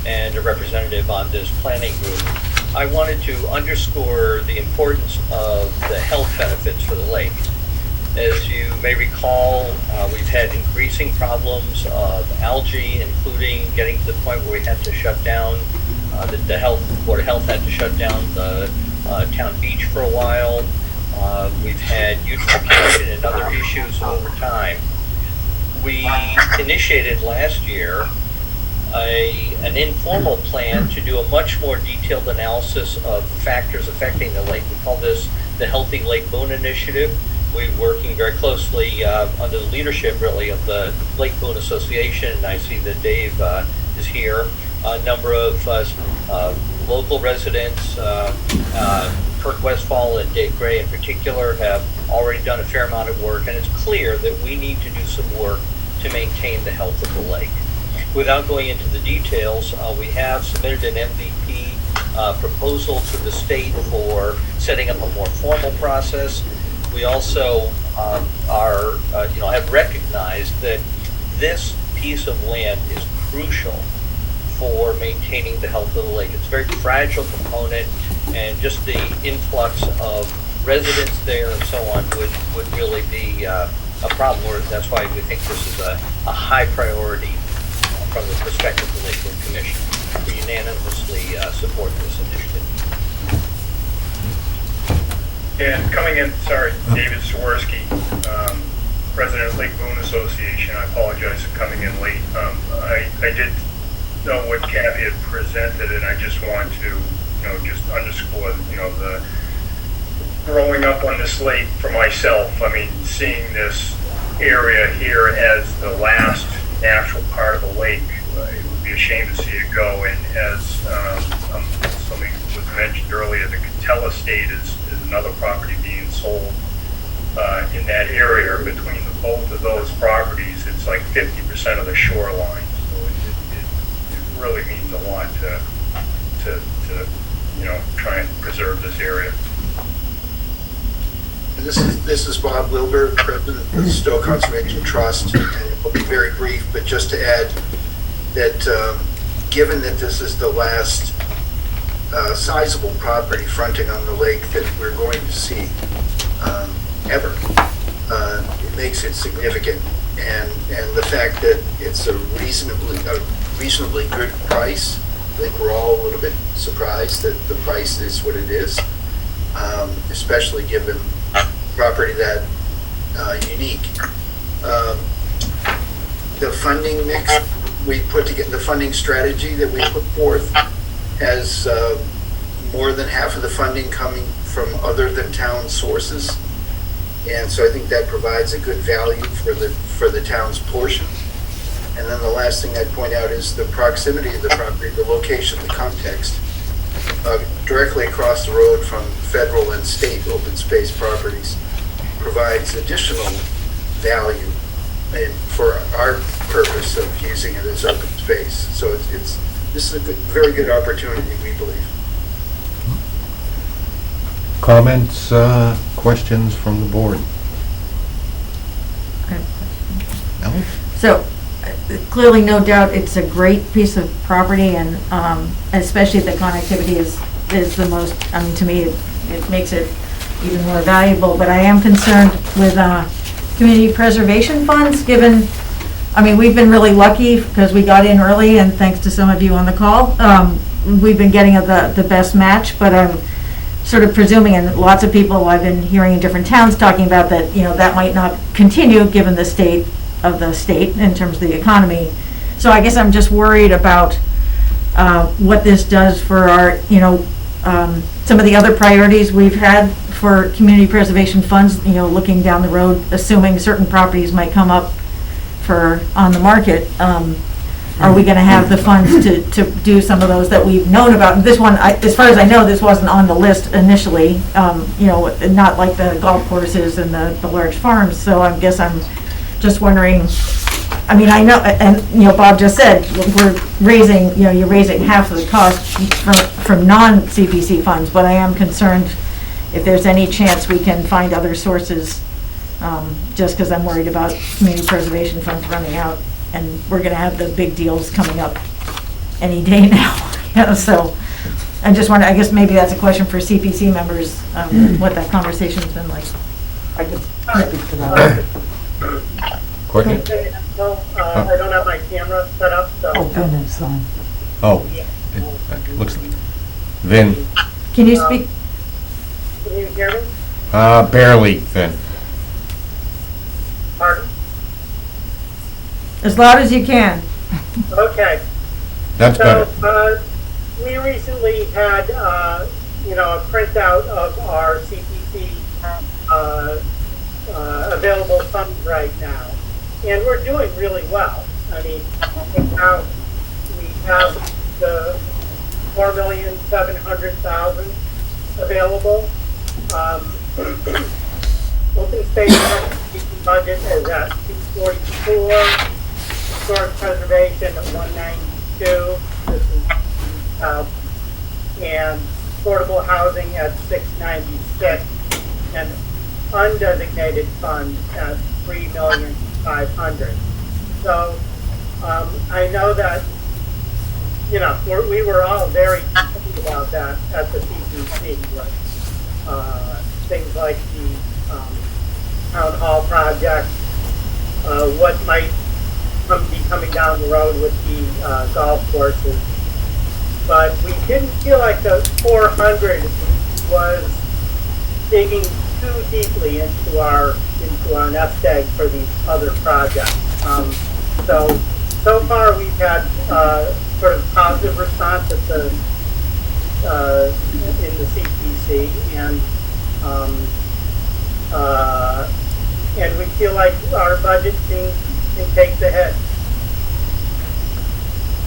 and a representative on this planning group. I wanted to underscore the importance of the health benefits for the lake. As you may recall, we've had increasing problems of algae, including getting to the point where we had to shut down, the Board of Health had to shut down the town beach for a while. We've had eutrophication and other issues over time. We initiated last year an informal plan to do a much more detailed analysis of factors affecting the lake. We call this the Healthy Lake Boone Initiative. We're working very closely under the leadership, really, of the Lake Boone Association, and I see that Dave is here. A number of local residents, Kirk Westfall and Dave Gray in particular, have already done a fair amount of work, and it's clear that we need to do some work to maintain the health of the lake. Without going into the details, we have submitted an MVP proposal to the state for setting up a more formal process. We also have recognized that this piece of land is crucial for maintaining the health of the lake. It's a very fragile component, and just the influx of residents there and so on would really be a problem. That's why we think this is a high priority from the perspective of the Lake Boone Commission. We unanimously support this initiative. And coming in, sorry, David Swirsky, President of Lake Boone Association. I apologize for coming in late. I did know what Kathy had presented, and I just want to, just underscore, the growing up on this lake for myself. I mean, seeing this area here as the last natural part of the lake, it would be a shame to see it go. And as something was mentioned earlier, the Cattell Estate is another property being sold in that area. Between both of those properties, it's like 50% of the shoreline. So it really means a lot to try and preserve this area. This is Bob Wilbur, President of the Stowe Conservation Trust, and I'll be very brief, but just to add that given that this is the last sizable property fronting on the lake that we're going to see ever, it makes it significant, and the fact that it's a reasonably good price. I think we're all a little bit surprised that the price is what it is, especially given property that unique. The funding mix we put together, the funding strategy that we put forth, has more than half of the funding coming from other than town sources, and so I think that provides a good value for the town's portion. And then the last thing I'd point out is the proximity of the property, the location, the context. Directly across the road from federal and state open space properties provides additional value for our purpose of using it as open space. So this is a very good opportunity, we believe. Comments, questions from the board? Ellen? So, clearly, no doubt, it's a great piece of property, and especially the connectivity is the most, to me, it makes it even more valuable. But I am concerned with community preservation funds, given, we've been really lucky because we got in early, and thanks to some of you on the call, we've been getting the best match, but I'm sort of presuming, and lots of people I've been hearing in different towns talking about that, that might not continue given the state of the state in terms of the economy. So I guess I'm just worried about what this does for our, some of the other priorities we've had for community preservation funds, looking down the road, assuming certain properties might come up on the market. Are we going to have the funds to do some of those that we've known about? And this one, as far as I know, this wasn't on the list initially, not like the golf courses and the large farms. So I guess I'm just wondering, I know, and, Bob just said, we're raising, you're raising half of the cost from non-CPC funds, but I am concerned if there's any chance we can find other sources, just because I'm worried about community preservation funds running out, and we're going to have the big deals coming up any day now. So I just wonder, I guess maybe that's a question for CPC members, what that conversation's been like. I can speak to that. Courtney? No, I don't have my camera set up, so. Oh, goodness, It looks like Vin. Can you speak? Can you hear me? Barely thin. Pardon? As loud as you can. Okay. That's better. So, we recently had, a printout of our CPC, available funds right now. And we're doing really well. I mean, now we have the 4,700,000 available. Open space budget is at 244. Historic preservation at 192. This is and affordable housing at 696, and undesignated funds at 3,500,000. So I know that we were all very happy about that at the CPC. Things like the town hall project, what might be coming down the road with the golf courses. But we didn't feel like the 400 was digging too deeply into our nest egg for these other projects. So far we've had sort of positive response at the in the CPC, and we feel like our budget can take the hit.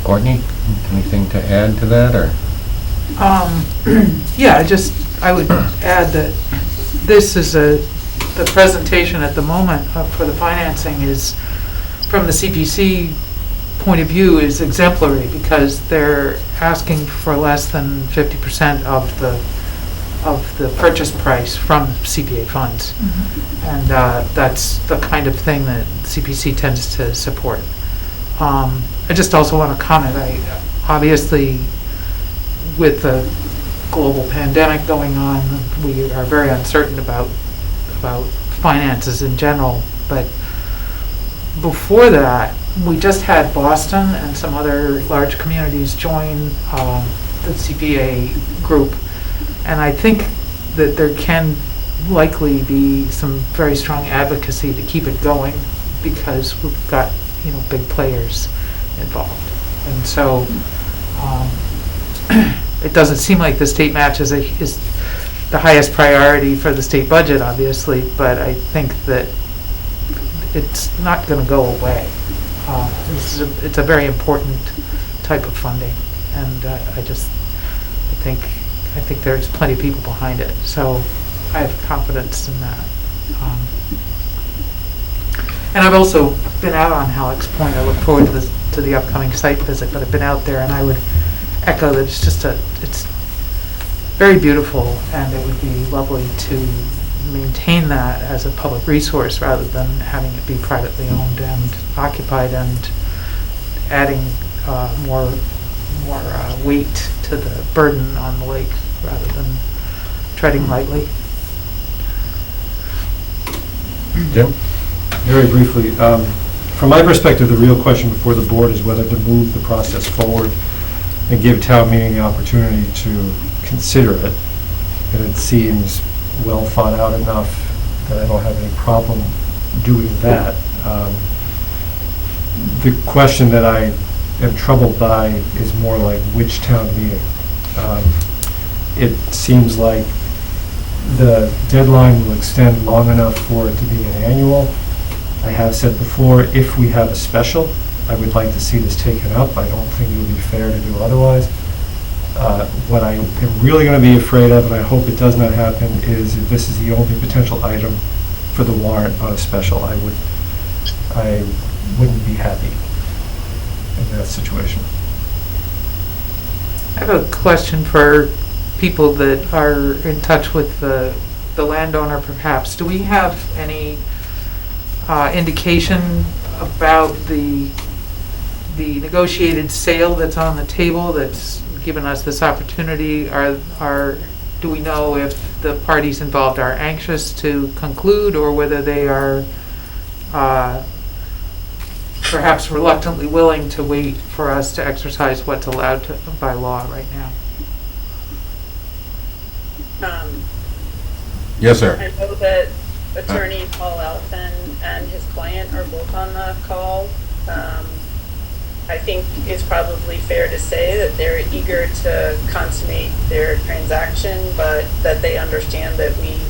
Courtney, anything to add to that, or? Yeah, I would add that this is the presentation at the moment for the financing is, from the CPC point of view, is exemplary, because they're asking for less than 50% of the purchase price from CPA funds. And that's the kind of thing that CPC tends to support. I just also want to comment, obviously with the global pandemic going on, we are very uncertain about finances in general, but before that, we just had Boston and some other large communities join the CPA group, and I think that there can likely be some very strong advocacy to keep it going, because we've got big players involved, and so it doesn't seem like the state match is the highest priority for the state budget, obviously, but I think that it's not going to go away. It's a very important type of funding, and I think there's plenty of people behind it, so I have confidence in that. And I've also been out on Hallock's Point. I look forward to the upcoming site visit, but I've been out there, and I would echo that it's very beautiful, and it would be lovely to maintain that as a public resource rather than having it be privately owned and occupied and adding more weight to the burden on the lake rather than treading lightly. Jim? Very briefly, from my perspective, the real question before the board is whether to move the process forward and give town meeting the opportunity to consider it. And it seems well thought out enough that I don't have any problem doing that. The question that I am troubled by is more like which town meeting. It seems like the deadline will extend long enough for it to be an annual. I have said before, if we have a special, I would like to see this taken up. I don't think it would be fair to do otherwise. What I am really going to be afraid of, and I hope it does not happen, is if this is the only potential item for the warrant on a special, I wouldn't be happy in that situation. I have a question for people that are in touch with the landowner, perhaps. Do we have any indication about the negotiated sale that's on the table that's given us this opportunity? Do we know if the parties involved are anxious to conclude, or whether they are perhaps reluctantly willing to wait for us to exercise what's allowed by law right now? Yes, sir. I know that Attorney Paul Alphen and his client are both on the call. I think it's probably fair to say that they're eager to consummate their transaction, but that they understand that we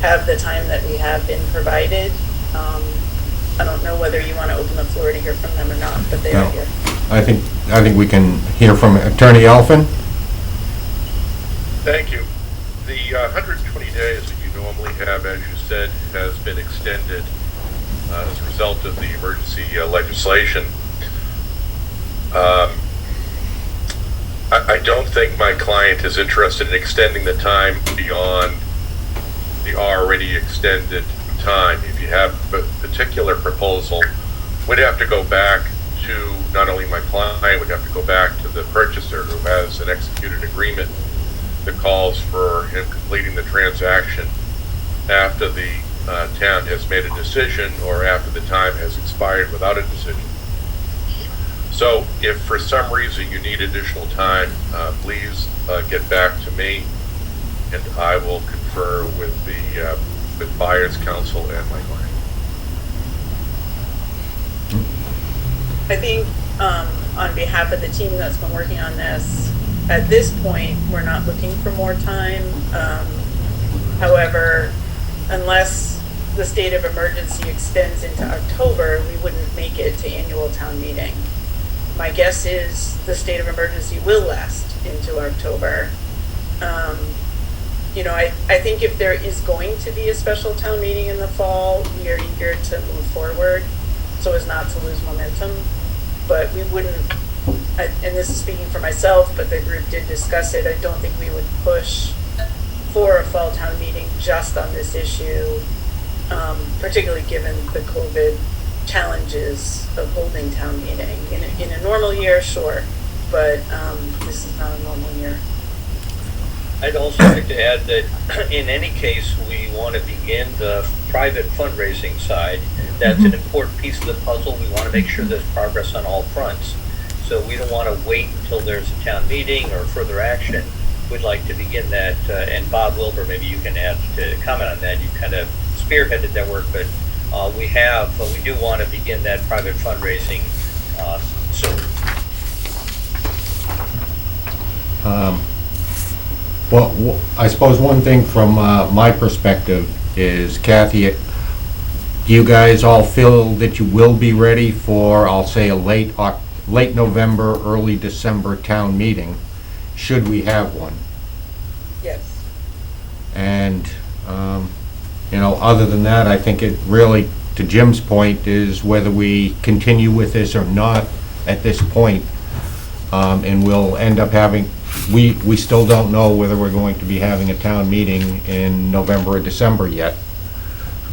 have the time that we have been provided. I don't know whether you want to open the floor to hear from them or not, but they No. are here. I think we can hear from Attorney Alphen. Thank you. The 120 days that you normally have, as you said, has been extended as a result of the emergency legislation. I don't think my client is interested in extending the time beyond the already extended time. If you have a particular proposal, we'd have to go back to not only my client, we'd have to go back to the purchaser who has an executed agreement that calls for him completing the transaction after the town has made a decision or after the time has expired without a decision. So if for some reason you need additional time, please get back to me and I will confer with the buyer's counsel and my client. I think on behalf of the team that's been working on this, at this point, we're not looking for more time. However, unless the state of emergency extends into October, we wouldn't make it to annual town meeting. My guess is the state of emergency will last into October. I think if there is going to be a special town meeting in the fall, we are eager to move forward so as not to lose momentum. But we wouldn't, and this is speaking for myself, but the group did discuss it, I don't think we would push for a fall town meeting just on this issue, particularly given the COVID challenges of holding town meeting. In a normal year, sure, but this is not a normal year. I'd also like to add that in any case, we want to begin the private fundraising side. That's an important piece of the puzzle. We want to make sure there's progress on all fronts. So we don't want to wait until there's a town meeting or further action. We'd like to begin that, and Bob Wilbur, maybe you can add to comment on that. You kind of spearheaded that work, but we do want to begin that private fundraising soon. Well, I suppose one thing from my perspective is, Kathy, do you guys all feel that you will be ready for, I'll say, a late November, early December town meeting, should we have one? Yes. And, other than that, I think it really, to Jim's point, is whether we continue with this or not at this point. And we'll end up having, we still don't know whether we're going to be having a town meeting in November or December yet.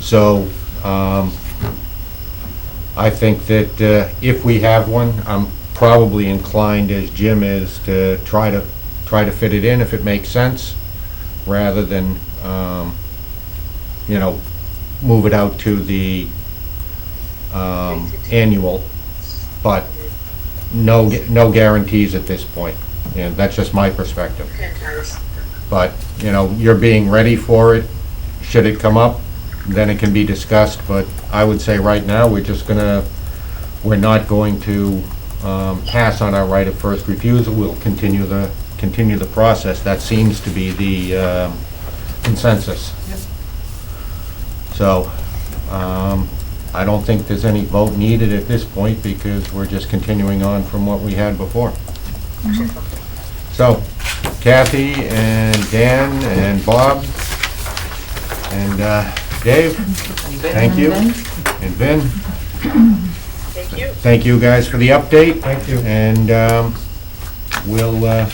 So, I think that if we have one, I'm probably inclined, as Jim is, to try to fit it in if it makes sense, rather than, move it out to the annual. But no guarantees at this point. That's just my perspective. But, you're being ready for it. Should it come up, then it can be discussed. But I would say right now, we're not going to pass on our right of first refusal. We'll continue the process. That seems to be the consensus. Yep. So, I don't think there's any vote needed at this point because we're just continuing on from what we had before. So, Kathy and Dan and Bob and Dave, thank you. And Vin. Thank you. Thank you guys for the update. Thank you. And we'll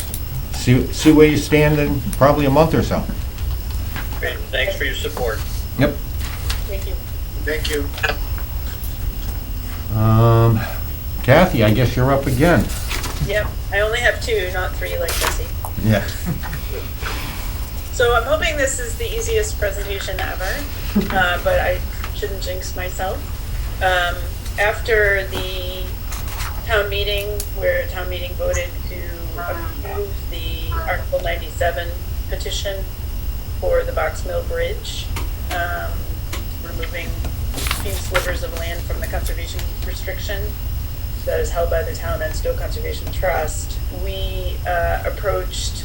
see where you stand in probably a month or so. Great, thanks for your support. Yep. Thank you. Thank you. Kathy, I guess you're up again. Yep, I only have 2, not 3 like Jesse. Yeah. So I'm hoping this is the easiest presentation ever, but I shouldn't jinx myself. After the town meeting, where town meeting voted to approve the Article 97 petition, for the Box Mill Bridge, removing a few slivers of land from the conservation restriction that is held by the town and Stowe Conservation Trust. We approached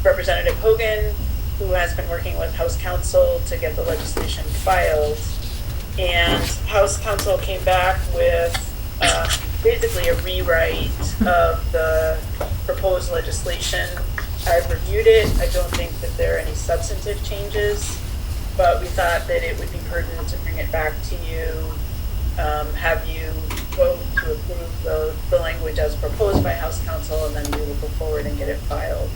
Representative Hogan, who has been working with House Counsel to get the legislation filed. And House Counsel came back with basically a rewrite of the proposed legislation. I've reviewed it. I don't think that there are any substantive changes, but we thought that it would be pertinent to bring it back to you, have you vote to approve the language as proposed by House Counsel, and then we will go forward and get it filed.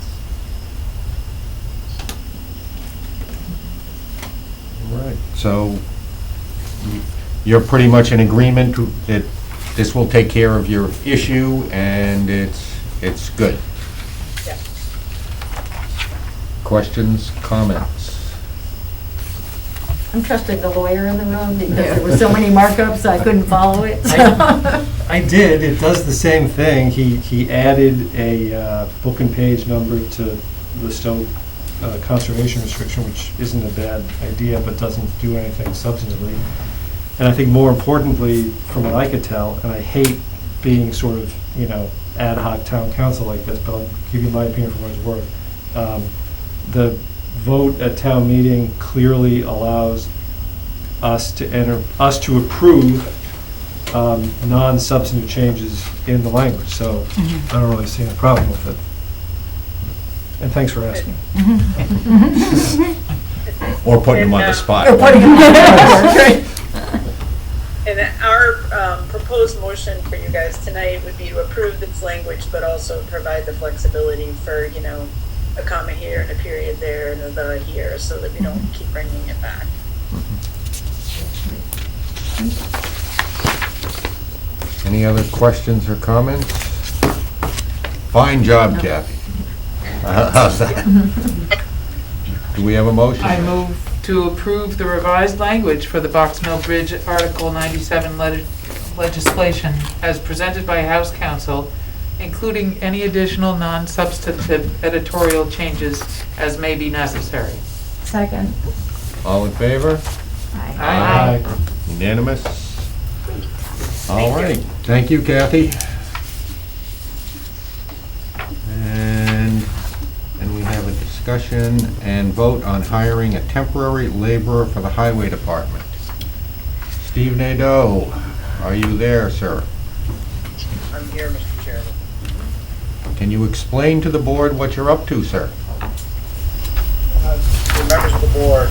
Right, so you're pretty much in agreement that this will take care of your issue and it's good? Yeah. Questions, comments? I'm trusting the lawyer in the room because there were so many markups, I couldn't follow it. I did, it does the same thing. He added a book and page number to the Stowe conservation restriction, which isn't a bad idea, but doesn't do anything substantively. And I think more importantly, from what I could tell, and I hate being sort of, ad hoc town council like this, but I'll give you my opinion for what it's worth. The vote at town meeting clearly allows us to approve non-substantive changes in the language, so I don't really see a problem with it. And thanks for asking. Or putting them on the spot? And our proposed motion for you guys tonight would be to approve this language, but also provide the flexibility for, a comma here and a period there and a the here, so that we don't keep bringing it back. Any other questions or comments? Fine job, Kathy. How's that? Do we have a motion? I move to approve the revised language for the Box Mill Bridge Article 97 legislation as presented by House Counsel, including any additional non-substantive editorial changes as may be necessary. Second. All in favor? Aye. Unanimous? All right, thank you, Kathy. And we have a discussion and vote on hiring a temporary laborer for the highway department. Steve Nadeau, are you there, sir? I'm here, Mr. Chairman. Can you explain to the board what you're up to, sir? The members of the board,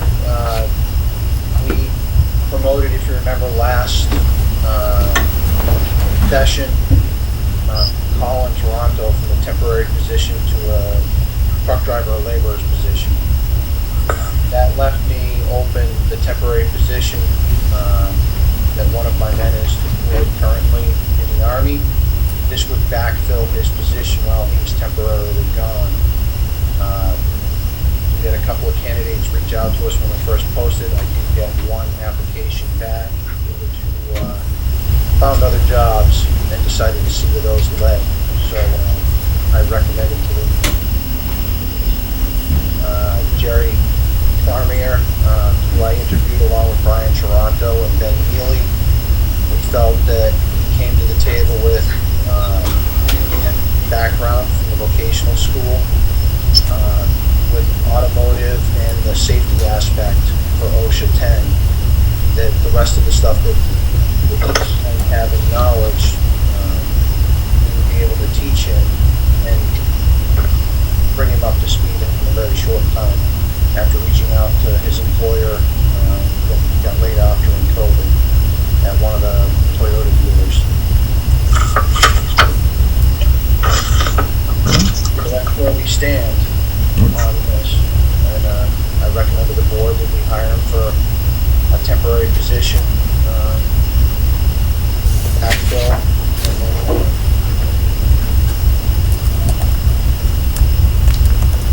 we promoted, if you remember, last session, Colin Toronto from a temporary position to a truck driver or laborer's position. That left me open the temporary position that one of my men is deployed currently in the Army. This would backfill his position while he was temporarily gone. We had a couple of candidates reach out to us when we first posted. I did get one application back. The other two found other jobs and decided to see where those led. So I recommended to them Jerry Farmier, who I interviewed along with Brian Toronto and Ben Healy. We felt that he came to the table with background from the vocational school, with automotive and the safety aspect for OSHA 10, that the rest of the stuff that and having knowledge, we would be able to teach him and bring him up to speed in a very short time after reaching out to his employer that got laid off during COVID at one of the Toyota dealers. So that's where we stand on this. And I recommend to the board that we hire him for a temporary position, backfill, and then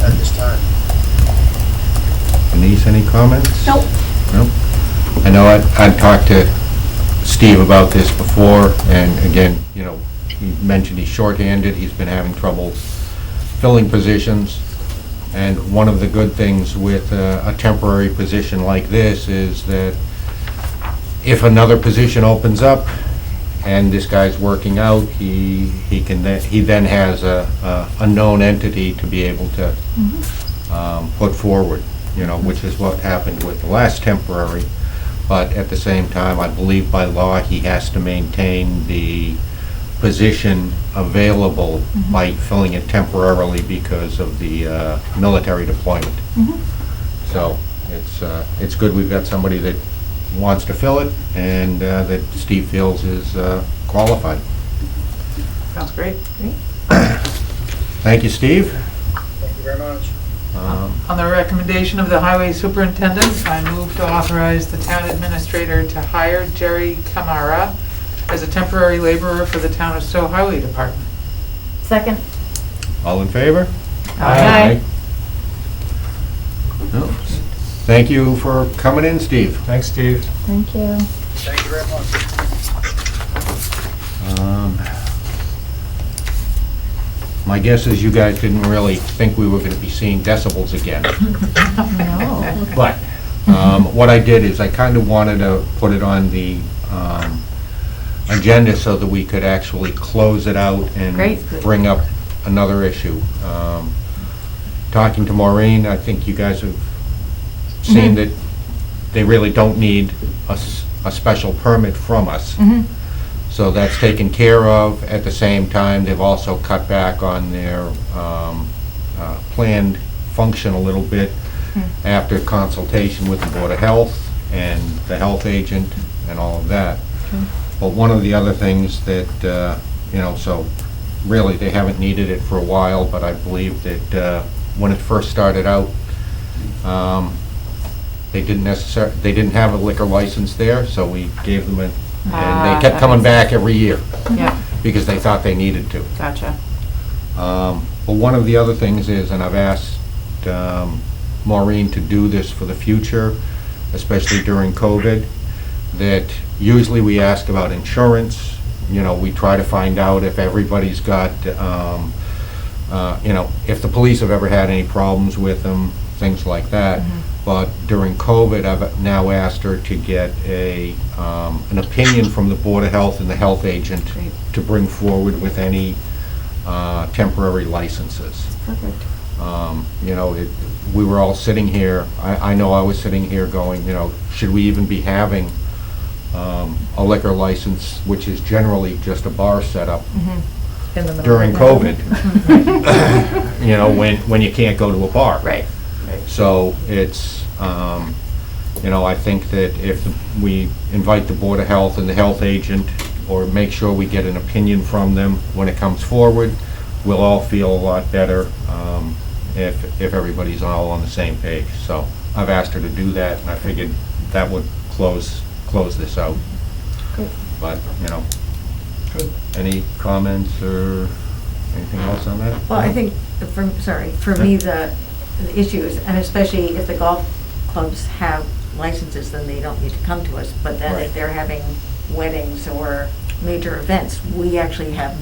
at this time. Denise, any comments? Nope. Nope. I know I'd talked to Steve about this before, and again, he mentioned he's shorthanded, he's been having trouble filling positions. And one of the good things with a temporary position like this is that if another position opens up and this guy's working out, he then has a known entity to be able to put forward, which is what happened with the last temporary. But at the same time, I believe by law, he has to maintain the position available by filling it temporarily because of the military deployment. So it's good we've got somebody that wants to fill it and that Steve feels is qualified. Sounds great. Thank you, Steve. Thank you very much. On the recommendation of the highway superintendent, I move to authorize the town administrator to hire Jerry Camara as a temporary laborer for the town of Stowe Highway Department. Second. All in favor? Aye. No. Thank you for coming in, Steve. Thanks, Steve. Thank you. Thank you very much. My guess is you guys didn't really think we were going to be seeing decibels again. No. But what I did is I kind of wanted to put it on the agenda so that we could actually close it out and Great. bring up another issue. Talking to Maureen, I think you guys have seen that they really don't need a special permit from us. So that's taken care of. At the same time, they've also cut back on their planned function a little bit after consultation with the Board of Health and the health agent and all of that. But one of the other things that, so really they haven't needed it for a while, but I believe that when it first started out, they didn't have a liquor license there, so we gave them and they kept coming back every year. Yeah. Because they thought they needed to. Gotcha. But one of the other things is, and I've asked Maureen to do this for the future, especially during COVID, that usually we ask about insurance. We try to find out if everybody's got, if the police have ever had any problems with them, things like that. But during COVID, I've now asked her to get an opinion from the Board of Health and the health agent to bring forward with any temporary licenses. Perfect. We were all sitting here, I know I was sitting here going, should we even be having a liquor license, which is generally just a bar setup during COVID, when you can't go to a bar. Right. So it's, I think that if we invite the Board of Health and the health agent, or make sure we get an opinion from them when it comes forward, we'll all feel a lot better if everybody's all on the same page. So I've asked her to do that, and I figured that would close this out. Good. But, any comments or anything else on that? Well, I think, for me, the issue is, and especially if the golf clubs have licenses, then they don't need to come to us. But then if they're having weddings or major events, we actually have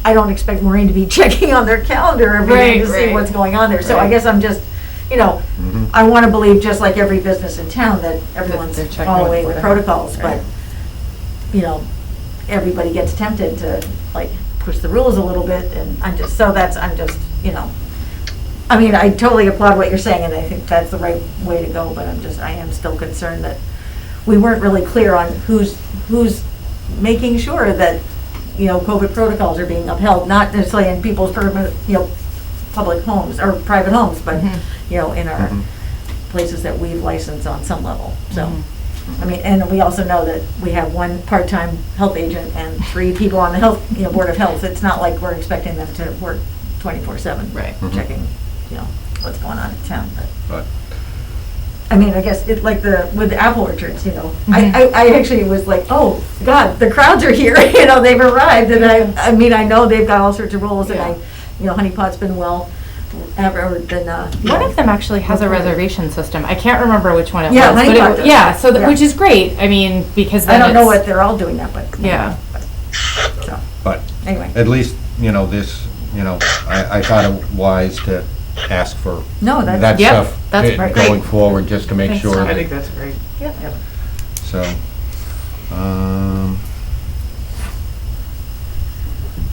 I don't expect Maureen to be checking on their calendar every day to see what's going on there. So I guess I'm just, I want to believe, just like every business in town, that everyone's following the protocols. But, everybody gets tempted to push the rules a little bit, and I totally applaud what you're saying, and I think that's the right way to go, but I am still concerned that we weren't really clear on who's making sure that, COVID protocols are being upheld, not necessarily in people's public homes or private homes, but, in our places that we've licensed on some level, so. And we also know that we have one part-time health agent and 3 people on the health, Board of Health. It's not like we're expecting them to work 24/7. Right. Checking, what's going on in town, But I guess with the apple orchards, I actually was like, oh, God, the crowds are here, they've arrived, and I know they've got all sorts of rules, and Honey Pot's been one of them actually has a reservation system. I can't remember which one it Yeah, was. Honey Pot does. Which is great. Because then I don't know what they're all doing that, but. Yeah. So, But anyway. at least, you know, I thought it wise to ask for No, that's- that Yep, stuff that's going great. forward, just to make Thanks, sure. Tom. I that- think that's great. Yep. So,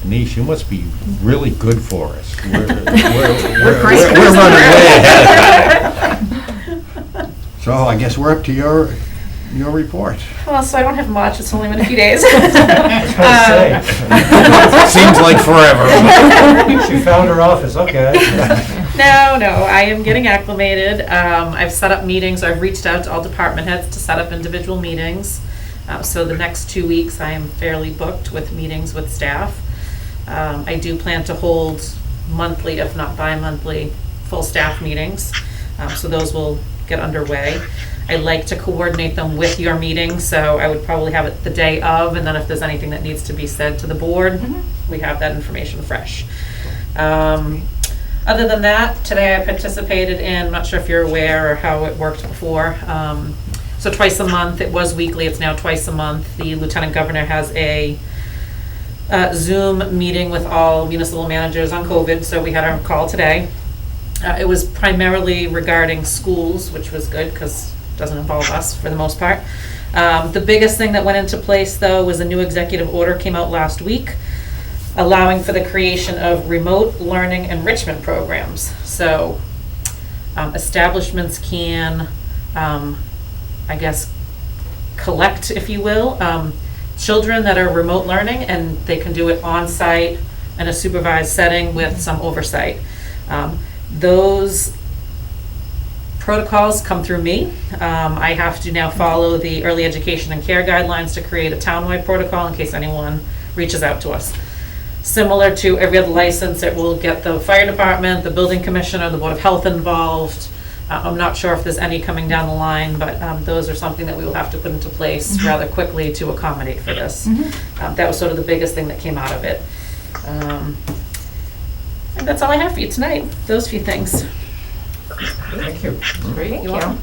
Denise, you must be really good for us. We're running way ahead. So I guess we're up to your report. Well, so I don't have much, it's only been a few days. Seems like forever. She found her office, okay. No, I am getting acclimated. I've set up meetings, I've reached out to all department heads to set up individual meetings. So the next 2 weeks, I am fairly booked with meetings with staff. I do plan to hold monthly, if not bi-monthly, full staff meetings. So those will get underway. I like to coordinate them with your meeting, so I would probably have it the day of, and then if there's anything that needs to be said to the board, we have that information fresh. Other than that, today I participated in, I'm not sure if you're aware or how it worked before. So twice a month, it was weekly, it's now twice a month. The Lieutenant Governor has a Zoom meeting with all municipal managers on COVID, so we had our call today. It was primarily regarding schools, which was good because it doesn't involve us for the most part. The biggest thing that went into place, though, was a new executive order came out last week, allowing for the creation of remote learning enrichment programs. So establishments can, I guess, collect, if you will, children that are remote learning, and they can do it on-site in a supervised setting with some oversight. Those protocols come through me. I have to now follow the early education and care guidelines to create a townwide protocol in case anyone reaches out to us. Similar to every other license, it will get the fire department, the building commissioner, the board of health involved. I'm not sure if there's any coming down the line, but those are something that we will have to put into place rather quickly to accommodate for this. That was sort of the biggest thing that came out of it. And that's all I have for you tonight, those few things. Thank you. Great, You're welcome.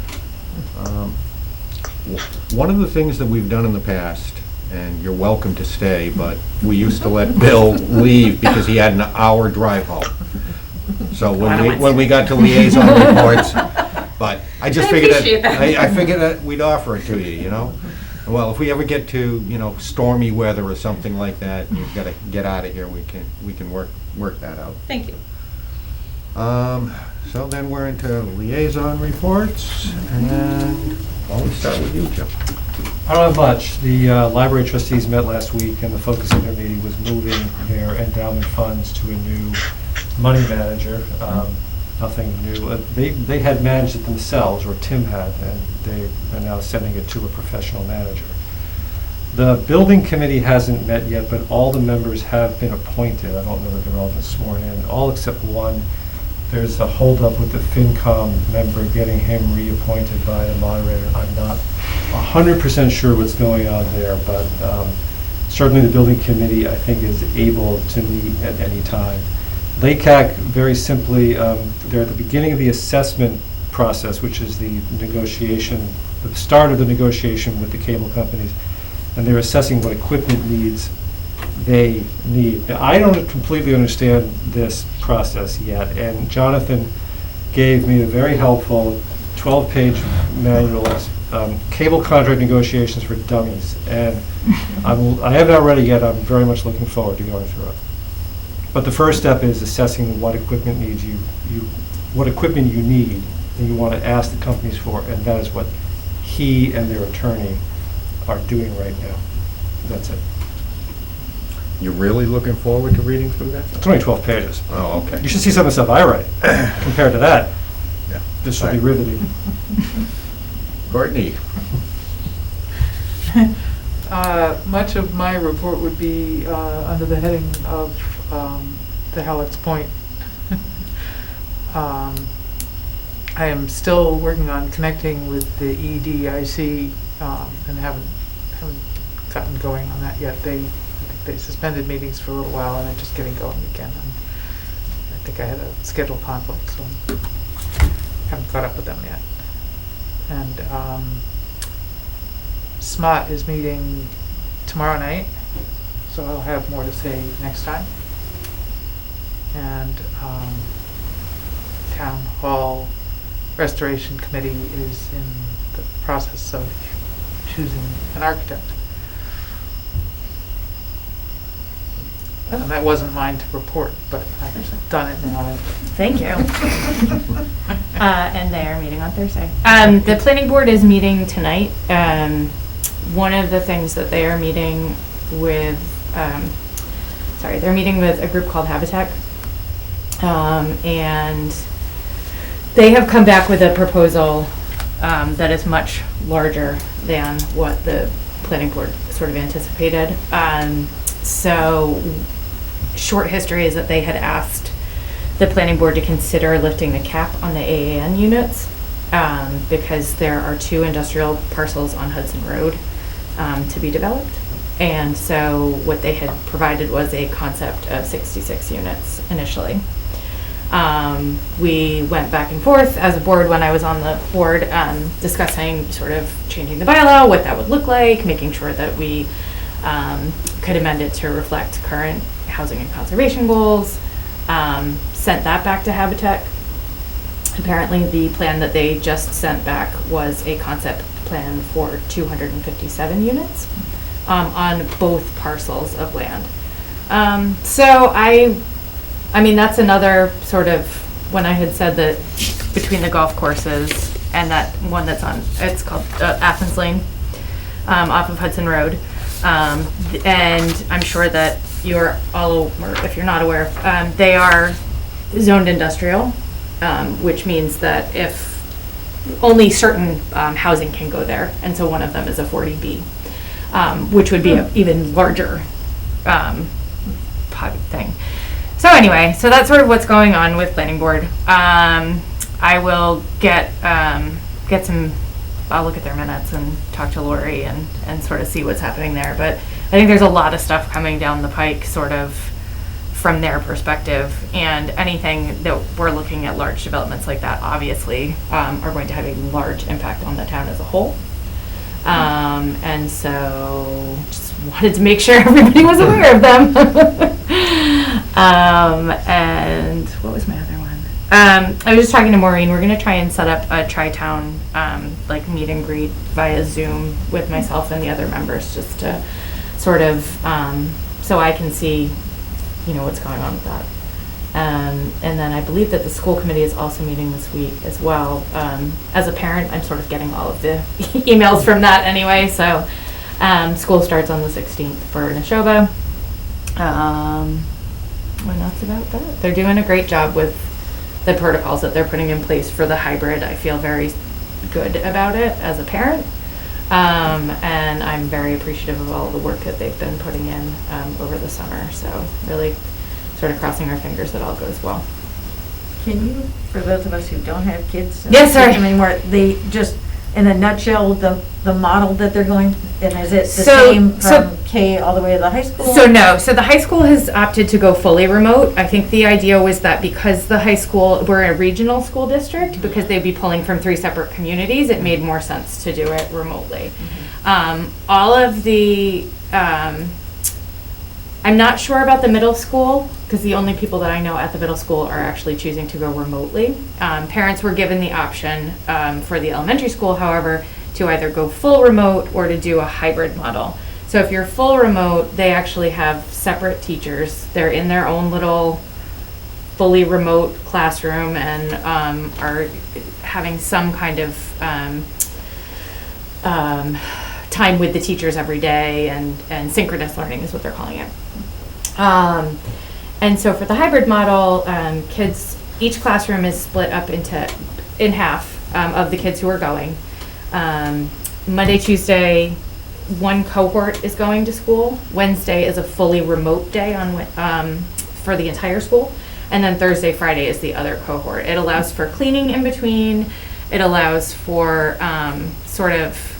One of the things that we've done in the past, and you're welcome to stay, but we used to let Bill leave because he had an hour drive home. So when we got to liaison reports, but I just I figured appreciate that. I figured that we'd offer it to you, you know? Well, if we ever get to, you know, stormy weather or something like that, and you've got to get out of here, we can work that out. Thank you. So then we're into liaison reports, and I'll start with you, Jim. I don't have much. The library trustees met last week, and the focus of their meeting was moving their endowment funds to a new money manager. Nothing new. They had managed it themselves, or Tim had, and they are now sending it to a professional manager. The building committee hasn't met yet, but all the members have been appointed. I don't know if they're all been sworn in, all except one. There's a holdup with the FinCom member getting him reappointed by the moderator. I'm not 100% sure what's going on there, but certainly the building committee, I think, is able to meet at any time. LACAC, very simply, they're at the beginning of the assessment process, which is the negotiation, the start of the negotiation with the cable companies, and they're assessing what equipment needs they need. Now, I don't completely understand this process yet, and Jonathan gave me a very helpful 12-page manual, cable contract negotiations for dummies, and I have not read it yet. I'm very much looking forward to going through it. But the first step is assessing what equipment needs what equipment you need, and you want to ask the companies for, and that is what he and their attorney are doing right now. That's it. You're really looking forward to reading through that? It's only 12 pages. Oh, okay. You should see some of the stuff I write compared to that. Yeah. This will be riveting. Courtney? Much of my report would be under the heading of the Hallock's Point. I am still working on connecting with the EDIC and haven't gotten going on that yet. I think they suspended meetings for a little while and they're just getting going again. And I think I had a schedule conflict, so haven't caught up with them yet. And SMOT is meeting tomorrow night, so I'll have more to say next time. and Town Hall Restoration Committee is in the process of choosing an architect. And that wasn't mine to report, but I've done it now. Thank you. And they are meeting on Thursday. The planning board is meeting tonight. One of the things that they are meeting with, they're meeting with a group called Habitat. And they have come back with a proposal that is much larger than what the planning board sort of anticipated. So short history is that they had asked the planning board to consider lifting the cap on the AAN units because there are 2 industrial parcels on Hudson Road to be developed. And so what they had provided was a concept of 66 units initially. We went back and forth as a board when I was on the board discussing sort of changing the bylaw, what that would look like, making sure that we could amend it to reflect current housing and conservation goals. Sent that back to Habitat. Apparently the plan that they just sent back was a concept plan for 257 units on both parcels of land. So I mean, that's another sort of, when I had said that between the golf courses and that one that's on, it's called Athens Lane off of Hudson Road. And I'm sure that you're all, or if you're not aware, they are zoned industrial, which means that if only certain housing can go there, and so one of them is a 40B, which would be an even larger thing. So anyway, so that's sort of what's going on with planning board. I will get some, I'll look at their minutes and talk to Lori and sort of see what's happening there. But I think there's a lot of stuff coming down the pike sort of from their perspective, and anything that we're looking at large developments like that obviously are going to have a large impact on the town as a whole. And so just wanted to make sure everybody was aware of them. And what was my other one? I was just talking to Maureen. We're going to try and set up a tri-town like meet and greet via Zoom with myself and the other members, just to sort of so I can see, you know, what's going on with that. And then I believe that the school committee is also meeting this week as well. As a parent, I'm sort of getting all of the emails from that anyway. So school starts on the 16th for Neshoba. And that's about that. They're doing a great job with the protocols that they're putting in place for the hybrid. I feel very good about it as a parent. And I'm very appreciative of all the work that they've been putting in over the summer. So really sort of crossing our fingers that all goes well. Can you, for those of us who don't have kids, yes, sorry, anymore, they just, in a nutshell, the model that they're going, and is it the same from K all the way to the high school? So no, so the high school has opted to go fully remote. I think the idea was that because the high school, we're a regional school district, because they'd be pulling from 3 separate communities, it made more sense to do it remotely. All of the, I'm not sure about the middle school, because the only people that I know at the middle school are actually choosing to go remotely. Parents were given the option for the elementary school, however, to either go full remote or to do a hybrid model. So if you're full remote, they actually have separate teachers. They're in their own little fully remote classroom and are having some kind of time with the teachers every day, and synchronous learning is what they're calling it. And so for the hybrid model, kids, each classroom is split up in half of the kids who are going. Monday, Tuesday, one cohort is going to school. Wednesday is a fully remote day for the entire school. And then Thursday, Friday is the other cohort. It allows for cleaning in between. It allows for sort of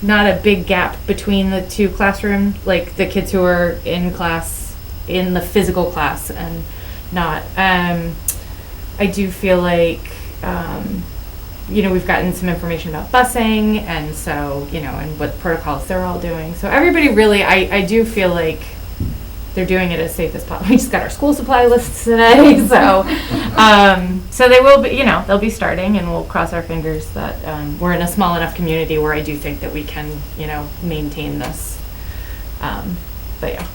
not a big gap between the 2 classrooms, like the kids who are in class, in the physical class, and not. I do feel like, you know, we've gotten some information about busing, and so, you know, and what protocols they're all doing. So everybody really, I do feel like they're doing it as safe as possible. We just got our school supply lists today, so, so they will be, you know, they'll be starting, and we'll cross our fingers that, we're in a small enough community where I do think that we can, you know, maintain this. But yeah.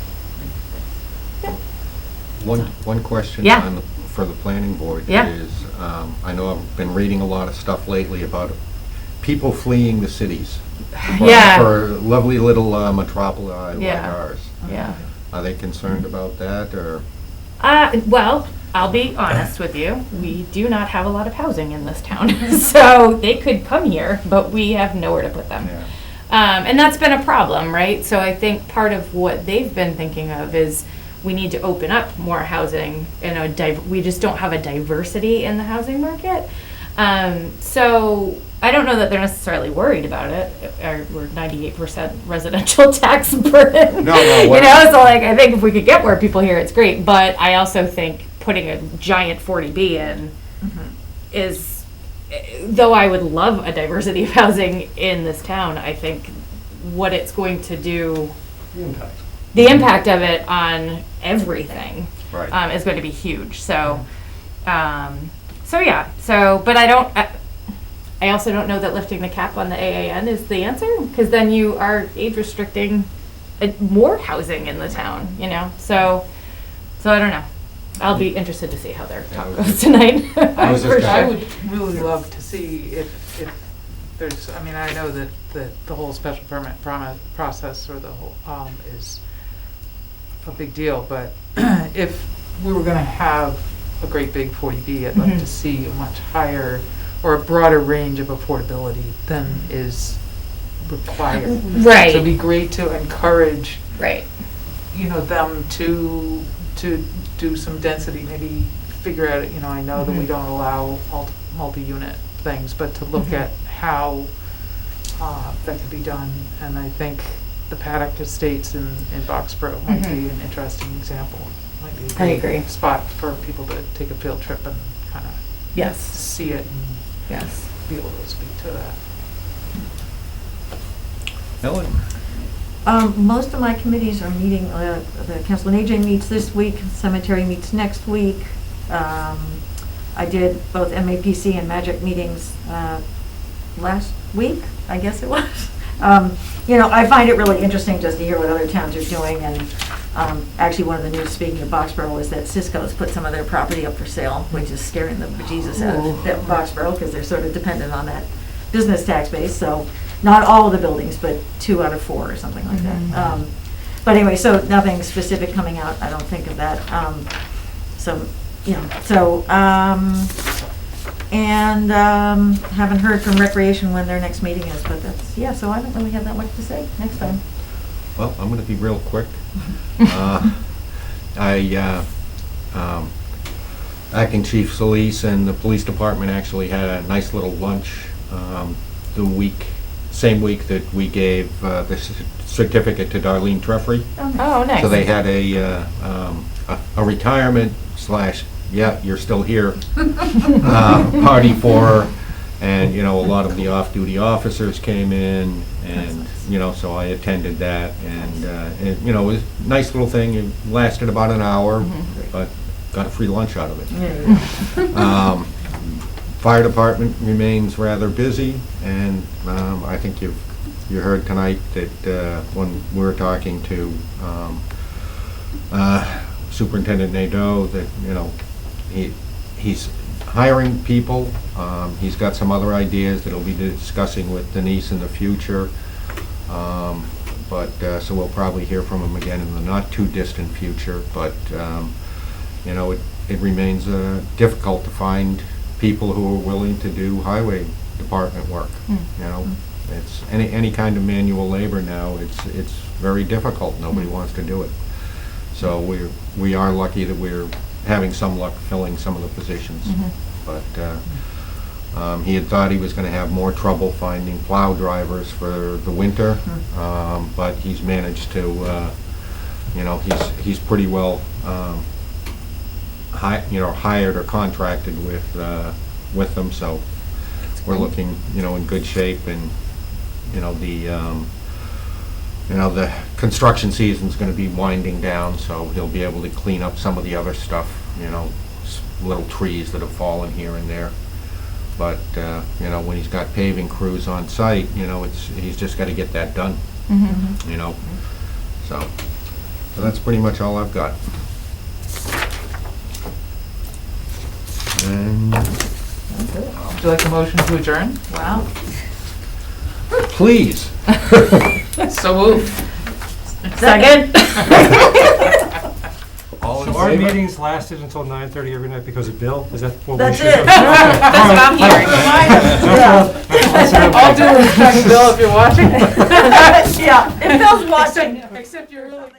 One question Yeah. for the planning board Yeah. is, I know I've been reading a lot of stuff lately about people fleeing the cities. Yeah. For lovely little metropoli like Yeah. ours. Yeah. Are they concerned about that, or? Well, I'll be honest with you, we do not have a lot of housing in this town. So they could come here, but we have nowhere to put them. Yeah. And that's been a problem, right? So I think part of what they've been thinking of is we need to open up more housing, we just don't have a diversity in the housing market. So I don't know that they're necessarily worried about it. We're 98% residential tax burden. No, You know, so like, I think if we could get more people here, it's great. But I also think putting a giant 40B in is, though I would love a diversity of housing in this town, I think what it's going to do, the impact of it on everything, Right. is going to be huge. So, but I also don't know that lifting the cap on the AAN is the answer, because then you are age restricting more housing in the town, you know? So I don't know. I'll be interested to see how their talk goes tonight. was just For gonna- I sure. would really love to see if there's, I mean, I know that the whole special permit process, or the whole, is a big deal, but if we were gonna have a great big 40B, I'd love to see a much higher or a broader range of affordability than is required. Right. So it'd be great to encourage, Right. you know, them to do some density, maybe figure out, you know, I know that we don't allow multi-unit things, but to look at how that could be done. And I think the Paddock Estates in Boxborough might be an interesting example. Might be a I great agree. spot for people to take a field trip and kind of Yes. see it and Yes. be able to speak to that. Ellen? Most of my committees are meeting, the Council on Aging meets this week, Cemetery meets next week. I did both MAPC and Magic meetings last week, I guess it was. You know, I find it really interesting just to hear what other towns are doing, and actually one of the news, speaking of Boxborough, was that Cisco's put some of their property up for sale, which is scaring the bejesus out of Boxborough, because they're sort of dependent on that business tax base, so not all of the buildings, but 2 out of 4 or something like that. But anyway, so nothing specific coming out, I don't think of that. So, you know, so, and haven't heard from Recreation when their next meeting is, but that's, yeah, so I don't really have that much to say next time. Well, I'm going to be real quick. Acting Chief Solis and the police department actually had a nice little lunch same week that we gave the certificate to Darlene Treffry. Oh, nice. So they had a retirement / yeah, you're still here party for her. And, you know, a lot of the off-duty officers came in, and, you know, so I attended that, and, you know, it was a nice little thing. It lasted about an hour, but got a free lunch out of it. Fire department remains rather busy, and I think you heard tonight that when we were talking to Superintendent Nadeau, that, you know, he's hiring people. He's got some other ideas that he'll be discussing with Denise in the future. So we'll probably hear from him again in the not too distant future. But you know, it remains difficult to find people who are willing to do highway department work. You know, it's any kind of manual labor now. It's very difficult. Nobody wants to do it. So we are lucky that we're having some luck filling some of the positions. But he had thought he was going to have more trouble finding plow drivers for the winter, but he's managed to, you know, he's pretty well, hired or contracted with them. So we're looking, you know, in good shape, and you know, you know, the construction season's gonna be winding down, so he'll be able to clean up some of the other stuff, you know, little trees that have fallen here and there. But, you know, when he's got paving crews on site, you know, he's just gotta get that done, you know? So that's pretty much all I've got. And Would you like a motion to adjourn? Wow. please. So moved. Second? All in So our favor? meetings lasted until 9:30 every night because of Bill? Is that what we That's should? it. That's what I'm hearing. All due respect, Bill, if you're watching. Yeah, if Bill's watching. Except you're really.